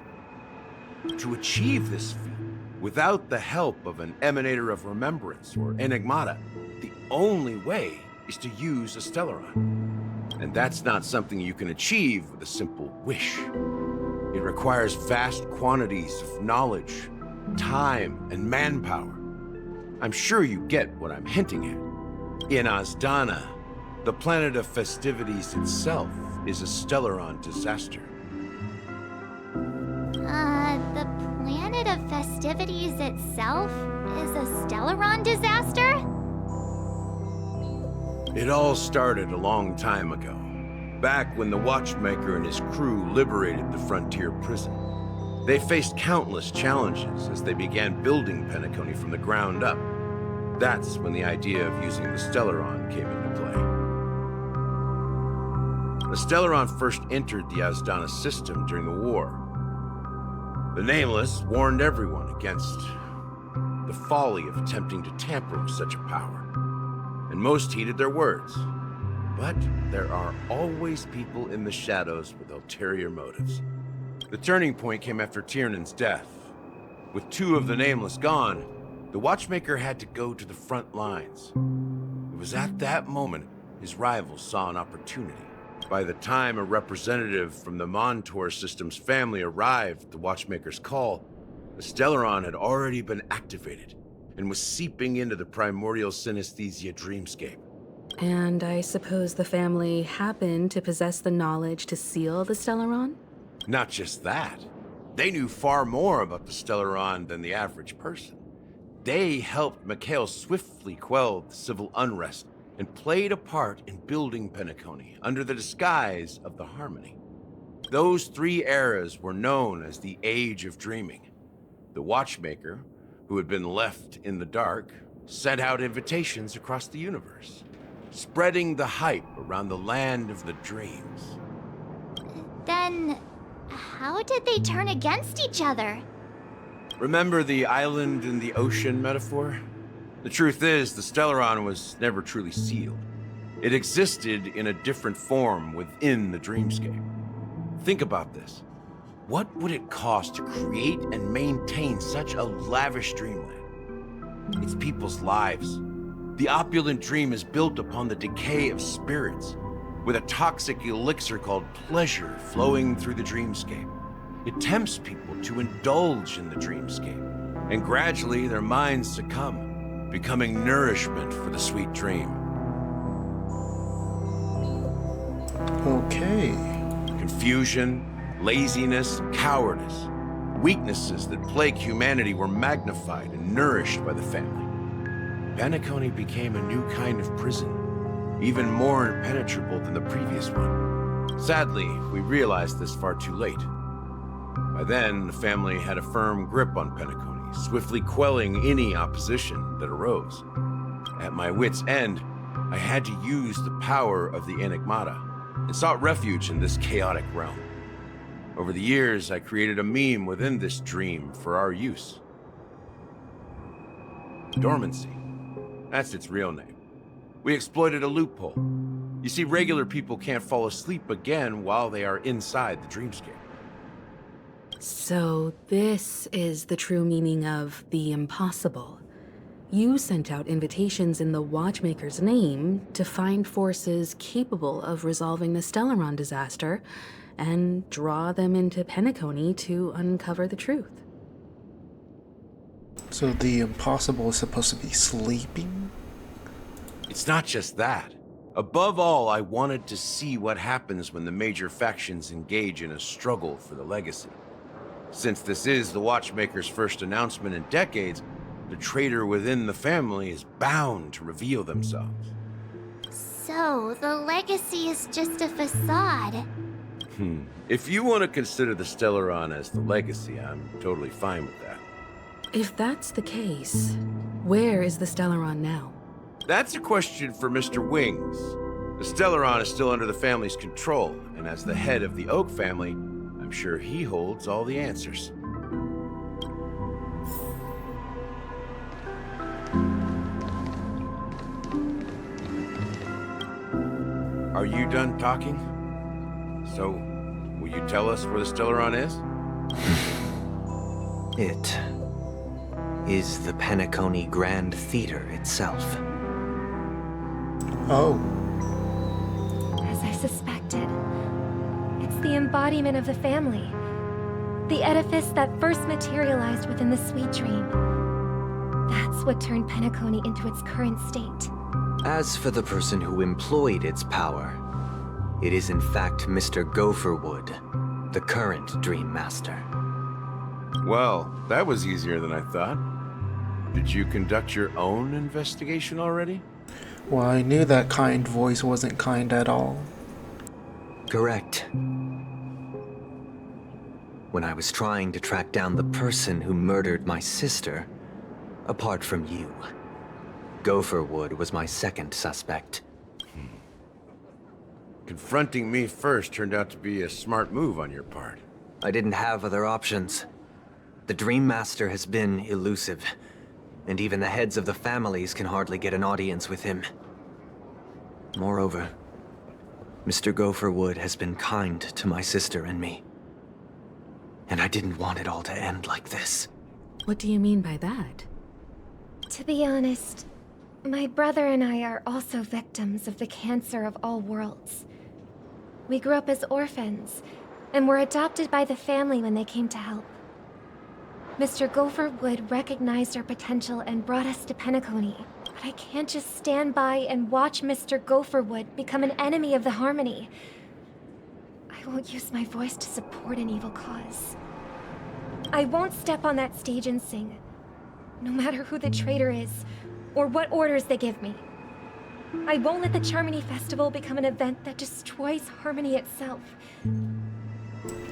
To achieve this feat, without the help of an Emanator of Remembrance or Enigmata, the only way is to use a Stellaron. And that's not something you can achieve with a simple wish. It requires vast quantities of knowledge, time, and manpower. I'm sure you get what I'm hinting at. In Azdana, the planet of festivities itself is a Stellaron disaster. The planet of festivities itself is a Stellaron disaster? It all started a long time ago, back when the Watchmaker and his crew liberated the frontier prison. They faced countless challenges as they began building Penacony from the ground up. That's when the idea of using the Stellaron came into play. The Stellaron first entered the Azdana system during the war. The Nameless warned everyone against the folly of attempting to tamper with such a power, and most heeded their words. But there are always people in the shadows with ulterior motives. The turning point came after Tiernan's death. With two of the Nameless gone, the Watchmaker had to go to the front lines. It was at that moment his rivals saw an opportunity. By the time a representative from the Montour Systems family arrived at the Watchmaker's call, the Stellaron had already been activated, and was seeping into the primordial synesthesia dreamscape. And I suppose the family happened to possess the knowledge to seal the Stellaron? Not just that. They knew far more about the Stellaron than the average person. They helped Mikhail swiftly quell the civil unrest and played a part in building Penacony under the disguise of the Harmony. Those 3 eras were known as the Age of Dreaming. The Watchmaker, who had been left in the dark, sent out invitations across the universe, spreading the hype around the land of the dreams. Then, how did they turn against each other? Remember the island in the ocean metaphor? The truth is, the Stellaron was never truly sealed. It existed in a different form within the dreamscape. Think about this. What would it cost to create and maintain such a lavish dreamland? It's people's lives. The opulent dream is built upon the decay of spirits, with a toxic elixir called pleasure flowing through the dreamscape. It tempts people to indulge in the dreamscape, and gradually their minds succumb, becoming nourishment for the sweet dream. Okay. Confusion, laziness, cowardice, weaknesses that plague humanity were magnified and nourished by the family. Penacony became a new kind of prison, even more impenetrable than the previous one. Sadly, we realized this far too late. By then, the family had a firm grip on Penacony, swiftly quelling any opposition that arose. At my wit's end, I had to use the power of the Enigmata, and sought refuge in this chaotic realm. Over the years, I created a meme within this dream for our use. Dormancy. That's its real name. We exploited a loophole. You see, regular people can't fall asleep again while they are inside the dreamscape. So this is the true meaning of the impossible. You sent out invitations in the Watchmaker's name to find forces capable of resolving the Stellaron disaster and draw them into Penacony to uncover the truth. So the impossible is supposed to be sleeping? It's not just that. Above all, I wanted to see what happens when the major factions engage in a struggle for the legacy. Since this is the Watchmaker's first announcement in decades, the traitor within the family is bound to reveal themselves. So, the legacy is just a facade. If you want to consider the Stellaron as the legacy, I'm totally fine with that. If that's the case, where is the Stellaron now? That's a question for Mr. Wings. The Stellaron is still under the family's control, and as the head of the Oak family, I'm sure he holds all the answers. Are you done talking? So, will you tell us where the Stellaron is? It is the Penacony Grand Theater itself. Oh. As I suspected, it's the embodiment of the family. The edifice that first materialized within the Sweet Dream. That's what turned Penacony into its current state. As for the person who employed its power, it is in fact Mr. Gopherwood, the current Dream Master. Well, that was easier than I thought. Did you conduct your own investigation already? Well, I knew that kind voice wasn't kind at all. Correct. When I was trying to track down the person who murdered my sister, apart from you, Gopherwood was my second suspect. Confronting me first turned out to be a smart move on your part. I didn't have other options. The Dream Master has been elusive, and even the heads of the families can hardly get an audience with him. Moreover, Mr. Gopherwood has been kind to my sister and me. And I didn't want it all to end like this. What do you mean by that? To be honest, my brother and I are also victims of the cancer of all worlds. We grew up as orphans, and were adopted by the family when they came to help. Mr. Gopherwood recognized our potential and brought us to Penacony. But I can't just stand by and watch Mr. Gopherwood become an enemy of the Harmony. I won't use my voice to support an evil cause. I won't step on that stage and sing, no matter who the traitor is, or what orders they give me. I won't let the Charmony Festival become an event that destroys Harmony itself.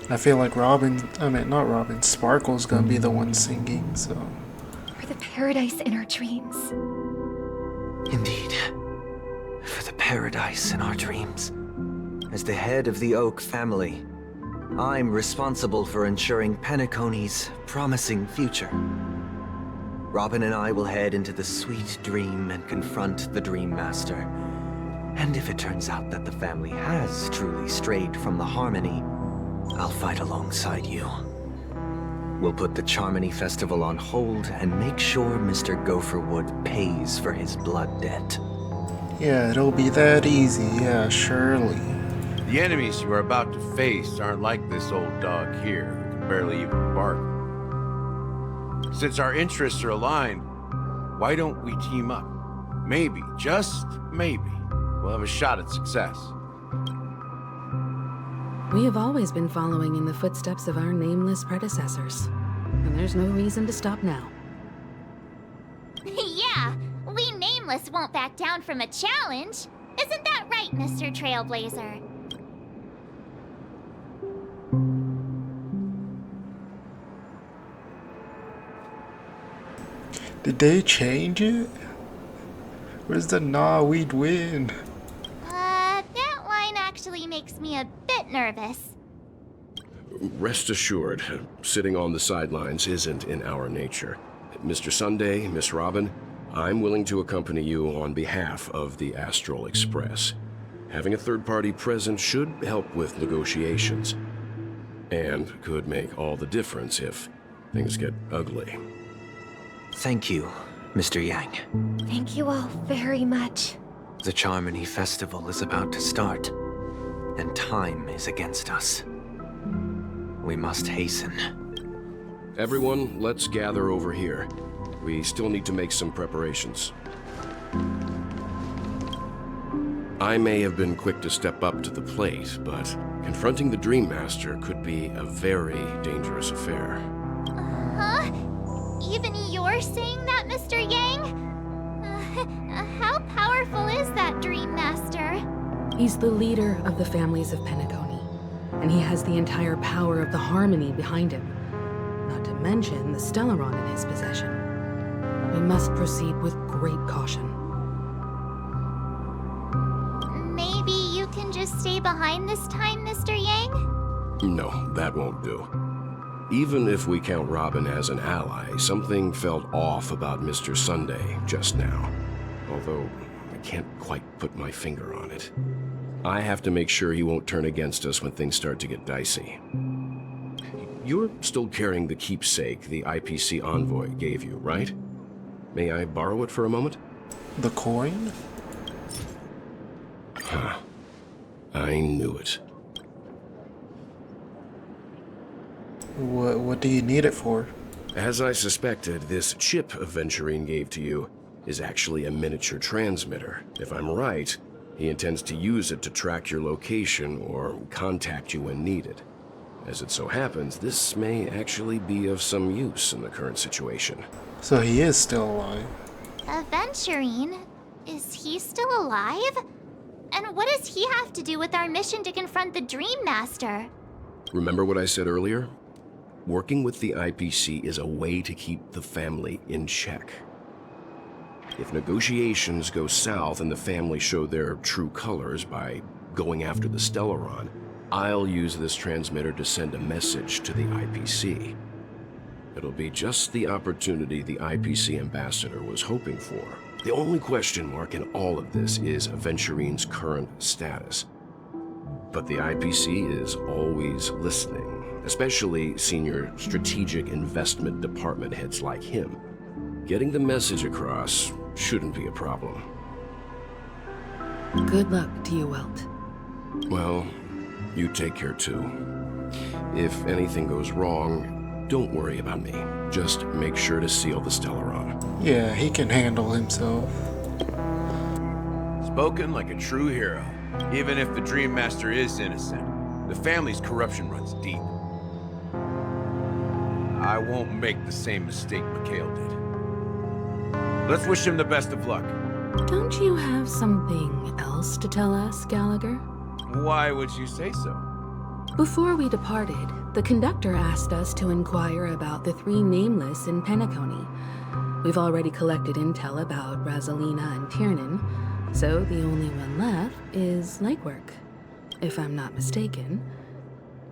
I feel like not Robin, Sparkle's gonna be the one singing, so... For the paradise in our dreams. Indeed. For the paradise in our dreams. As the head of the Oak family, I'm responsible for ensuring Penacony's promising future. Robin and I will head into the sweet dream and confront the Dream Master. And if it turns out that the family has truly strayed from the Harmony, I'll fight alongside you. We'll put the Charmony Festival on hold and make sure Mr. Gopherwood pays for his blood debt. Yeah, it'll be that easy, yeah, surely. The enemies you are about to face aren't like this old dog here, who can barely even bark. Since our interests are aligned, why don't we team up? Maybe, just maybe, we'll have a shot at success. We have always been following in the footsteps of our nameless predecessors, and there's no reason to stop now. Yeah, we Nameless won't back down from a challenge. Isn't that right, Mr. Trailblazer? Did they change it? Where's the nah, we'd win? That line actually makes me a bit nervous. Rest assured, sitting on the sidelines isn't in our nature. Mr. Sunday, Miss Robin, I'm willing to accompany you on behalf of the Astral Express. Having a third party present should help with negotiations, and could make all the difference if things get ugly. Thank you, Mr. Yang. Thank you all very much. The Charmony Festival is about to start, and time is against us. We must hasten. Everyone, let's gather over here. We still need to make some preparations. I may have been quick to step up to the plate, but confronting the Dream Master could be a very dangerous affair. Huh? Even you're saying that, Mr. Yang? How powerful is that Dream Master? He's the leader of the families of Penacony, and he has the entire power of the Harmony behind him. Not to mention the Stellaron in his possession. We must proceed with great caution. Maybe you can just stay behind this time, Mr. Yang? No, that won't do. Even if we count Robin as an ally, something felt off about Mr. Sunday just now. Although, I can't quite put my finger on it. I have to make sure he won't turn against us when things start to get dicey. You're still carrying the keepsake the IPC envoy gave you, right? May I borrow it for a moment? The coin? Huh. I knew it. What do you need it for? As I suspected, this chip Aventurine gave to you is actually a miniature transmitter. If I'm right, he intends to use it to track your location or contact you when needed. As it so happens, this may actually be of some use in the current situation. So he is still alive. Aventurine? Is he still alive? And what does he have to do with our mission to confront the Dream Master? Remember what I said earlier? Working with the IPC is a way to keep the family in check. If negotiations go south and the family show their true colors by going after the Stellaron, I'll use this transmitter to send a message to the IPC. It'll be just the opportunity the IPC ambassador was hoping for. The only question mark in all of this is Aventurine's current status. But the IPC is always listening, especially senior strategic investment department heads like him. Getting the message across shouldn't be a problem. Good luck to you, Welt. Well, you take care too. If anything goes wrong, Don't worry about me. Just make sure to seal the Stellaron. Yeah, he can handle himself. Spoken like a true hero. Even if the Dream Master is innocent, the family's corruption runs deep. I won't make the same mistake Mikhail did. Let's wish him the best of luck. Don't you have something else to tell us, Gallagher? Why would you say so? Before we departed, the conductor asked us to inquire about the 3 nameless in Penacony. We've already collected intel about Rosalina and Tiernan, so the only one left is Legwork. If I'm not mistaken,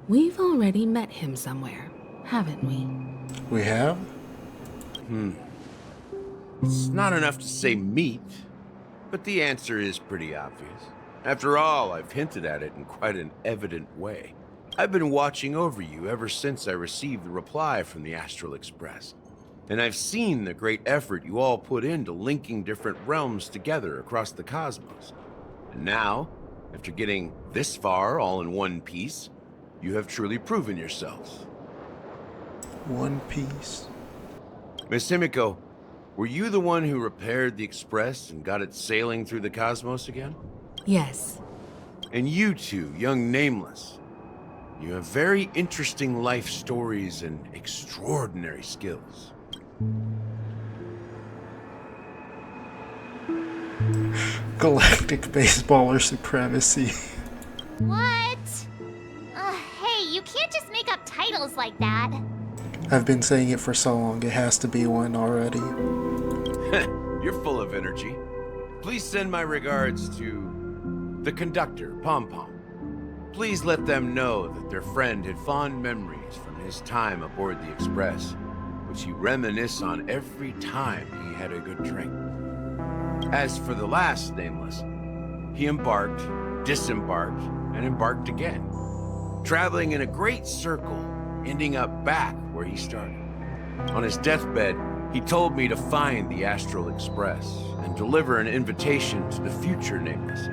we've already met him somewhere, haven't we? We have? It's not enough to say meet, but the answer is pretty obvious. After all, I've hinted at it in quite an evident way. I've been watching over you ever since I received the reply from the Astral Express. And I've seen the great effort you all put into linking different realms together across the cosmos. And now, after getting this far all in one piece, you have truly proven yourselves. One Piece. Miss Himiko, were you the one who repaired the Express and got it sailing through the cosmos again? Yes. And you two, young Nameless, you have very interesting life stories and extraordinary skills. Galactic baseballer supremacy. What? Hey, you can't just make up titles like that. I've been saying it for so long, it has to be one already. You're full of energy. Please send my regards to the conductor, Pom Pom. Please let them know that their friend had fond memories from his time aboard the Express, which he reminisces on every time he had a good drink. As for the last Nameless, he embarked, disembarked, and embarked again, traveling in a great circle, ending up back where he started. On his deathbed, he told me to find the Astral Express and deliver an invitation to the future Nameless.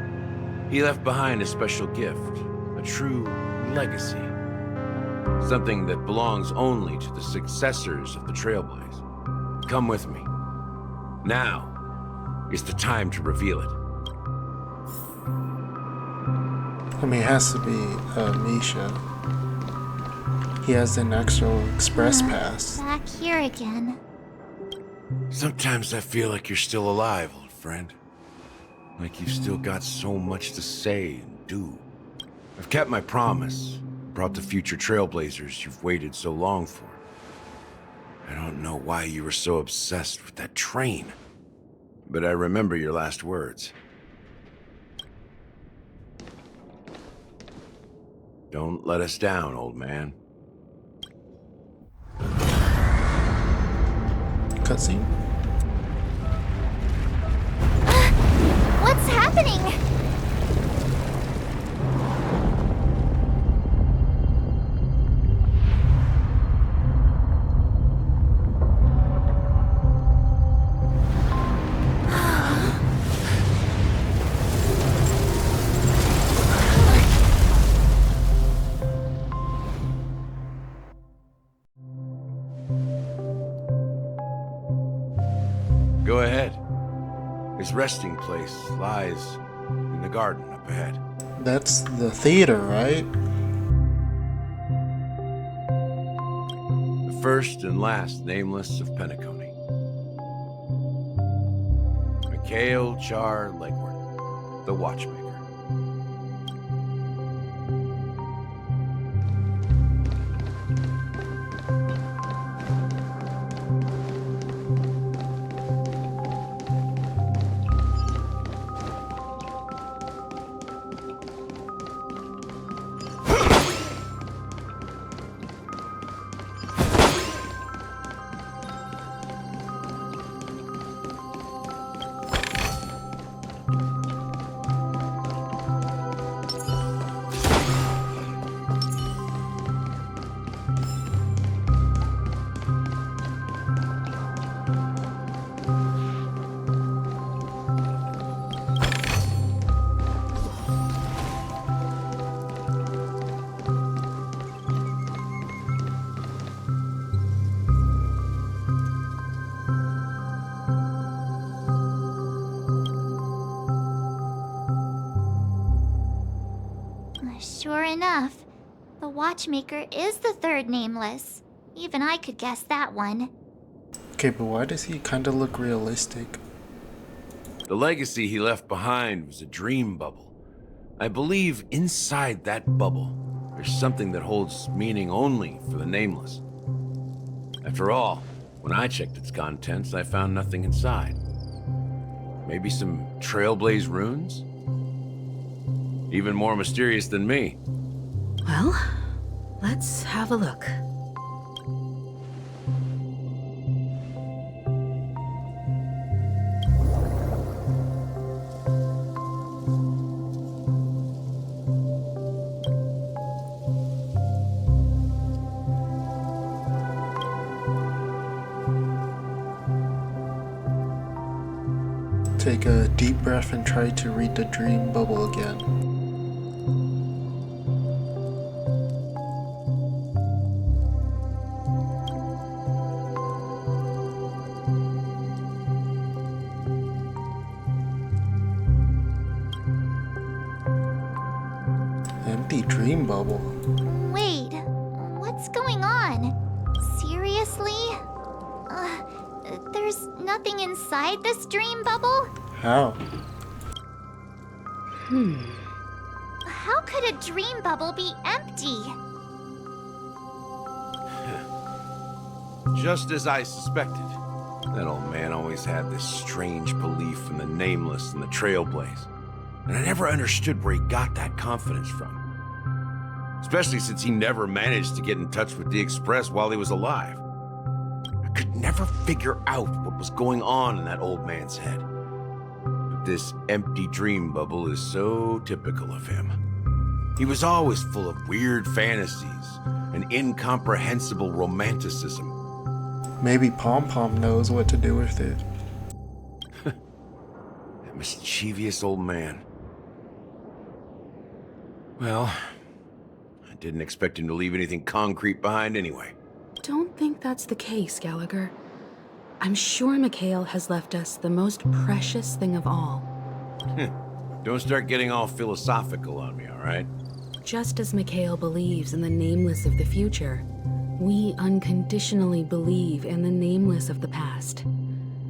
He left behind a special gift, a true legacy. Something that belongs only to the successors of the Trailblaze. Come with me. Now is the time to reveal it. I mean, it has to be Misha. He has an Astral Express pass. Back here again. Sometimes I feel like you're still alive, old friend. Like you've still got so much to say and do. I've kept my promise, brought the future Trailblazers you've waited so long for. I don't know why you were so obsessed with that train, but I remember your last words. Don't let us down, old man. Cutscene? What's happening? Go ahead. His resting place lies in the garden up ahead. That's the theater, right? The first and last Nameless of Penacony. Mikhail Char Legwork, the Watchmaker. Sure enough, the watchmaker is the third nameless. Even I could guess that one. Okay, but why does he kind of look realistic? The legacy he left behind was a dream bubble. I believe inside that bubble, there's something that holds meaning only for the nameless. After all, when I checked its contents, I found nothing inside. Maybe some trailblaze runes? Even more mysterious than me. Well, let's have a look. Take a deep breath and try to read the dream bubble again. Empty dream bubble. Wait, what's going on? Seriously? There's nothing inside this dream bubble? How? How could a dream bubble be empty? Just as I suspected. That old man always had this strange belief in the nameless and the trailblaze. And I never understood where he got that confidence from. Especially since he never managed to get in touch with the Express while he was alive. I could never figure out what was going on in that old man's head. But this empty dream bubble is so typical of him. He was always full of weird fantasies and incomprehensible romanticism. Maybe Pom Pom knows what to do with it. That mischievous old man. Well, I didn't expect him to leave anything concrete behind anyway. Don't think that's the case, Gallagher. I'm sure Mikhail has left us the most precious thing of all. Don't start getting all philosophical on me, all right? Just as Mikhail believes in the nameless of the future, we unconditionally believe in the nameless of the past.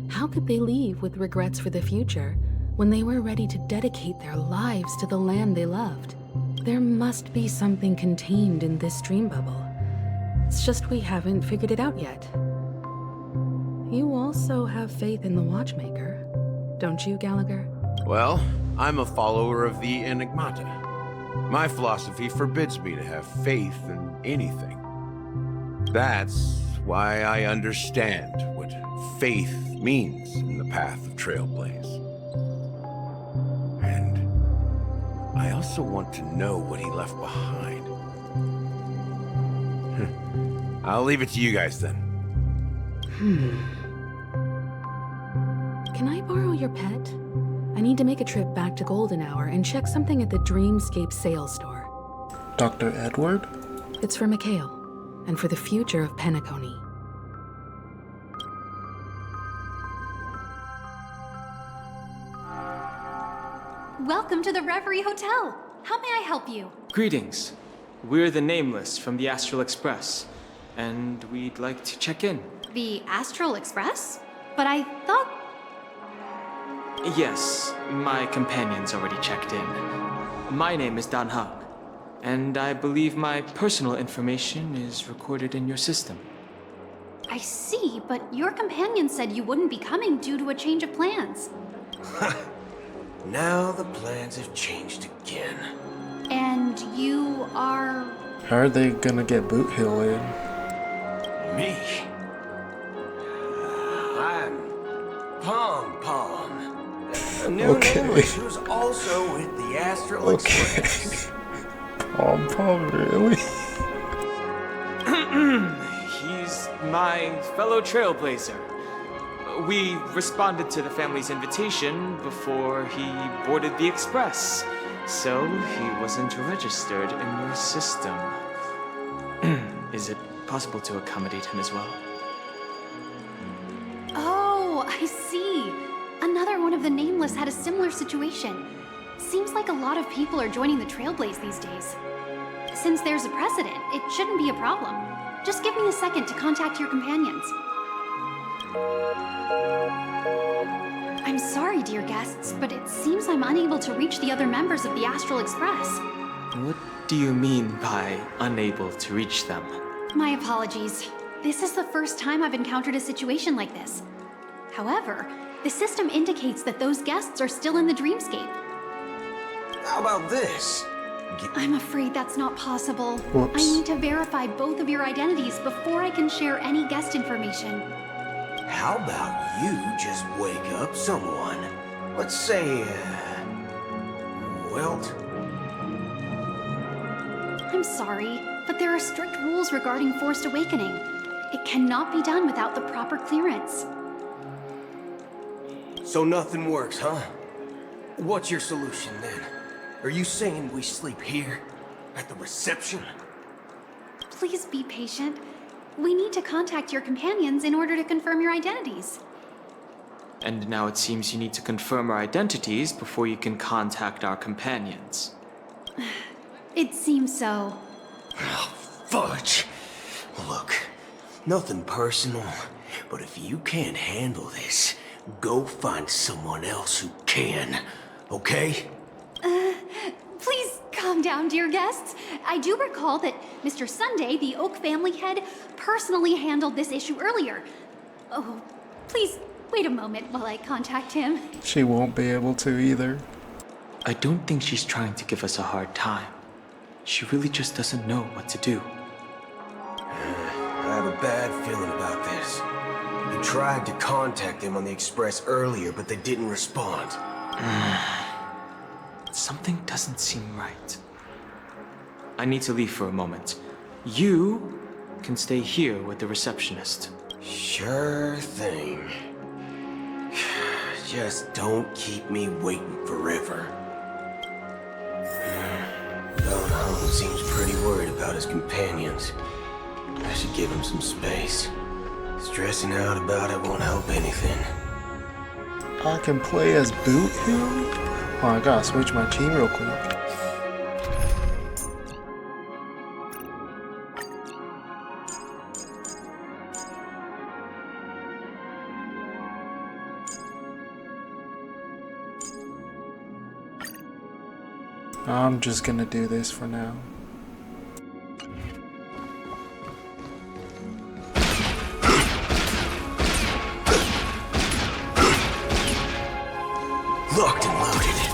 How could they leave with regrets for the future when they were ready to dedicate their lives to the land they loved? There must be something contained in this dream bubble. It's just we haven't figured it out yet. You also have faith in the watchmaker, don't you, Gallagher? Well, I'm a follower of the Enigmata. My philosophy forbids me to have faith in anything. That's why I understand what faith means in the path of Trailblaze. And I also want to know what he left behind. I'll leave it to you guys then. Can I borrow your pet? I need to make a trip back to Golden Hour and check something at the Dreamscape sales store. Dr. Edward? It's for Mikhail, and for the future of Penacony. Welcome to the Reverie Hotel. How may I help you? Greetings. We're the Nameless from the Astral Express, and we'd like to check in. The Astral Express? But I thought... Yes, my companion's already checked in. My name is Dan Hug, and I believe my personal information is recorded in your system. I see, but your companion said you wouldn't be coming due to a change of plans. Now the plans have changed again. And you are... How are they gonna get Boot Hill in? Me? I'm Pom Pom. New Nameless, who's also with the Astral Express. Pom Pom, really? He's my fellow trailblazer. We responded to the family's invitation before he boarded the express, so he wasn't registered in your system. Is it possible to accommodate him as well? Oh, I see. Another one of the Nameless had a similar situation. Seems like a lot of people are joining the Trailblaze these days. Since there's a precedent, it shouldn't be a problem. Just give me a second to contact your companions. I'm sorry, dear guests, but it seems I'm unable to reach the other members of the Astral Express. What do you mean by unable to reach them? My apologies. This is the first time I've encountered a situation like this. However, the system indicates that those guests are still in the dreamscape. How about this? I'm afraid that's not possible. Whoops. I need to verify both of your identities before I can share any guest information. How about you just wake up someone? Let's say, Welt? I'm sorry, but there are strict rules regarding forced awakening. It cannot be done without the proper clearance. So nothing works, huh? What's your solution then? Are you saying we sleep here? At the reception? Please be patient. We need to contact your companions in order to confirm your identities. And now it seems you need to confirm our identities before you can contact our companions. It seems so. Fudge! Look, nothing personal, but if you can't handle this, go find someone else who can, okay? Please calm down, dear guests. I do recall that Mr. Sunday, the Oak family head, personally handled this issue earlier. Oh, please wait a moment while I contact him. She won't be able to either. I don't think she's trying to give us a hard time. She really just doesn't know what to do. I have a bad feeling about this. You tried to contact them on the Express earlier, but they didn't respond. Something doesn't seem right. I need to leave for a moment. You can stay here with the receptionist. Sure thing. Just don't keep me waiting forever. Don Hung seems pretty worried about his companions. I should give him some space. Stressing out about it won't help anything. I can play as Boot here? Oh, I gotta switch my team real quick. I'm just gonna do this for now. Locked and loaded.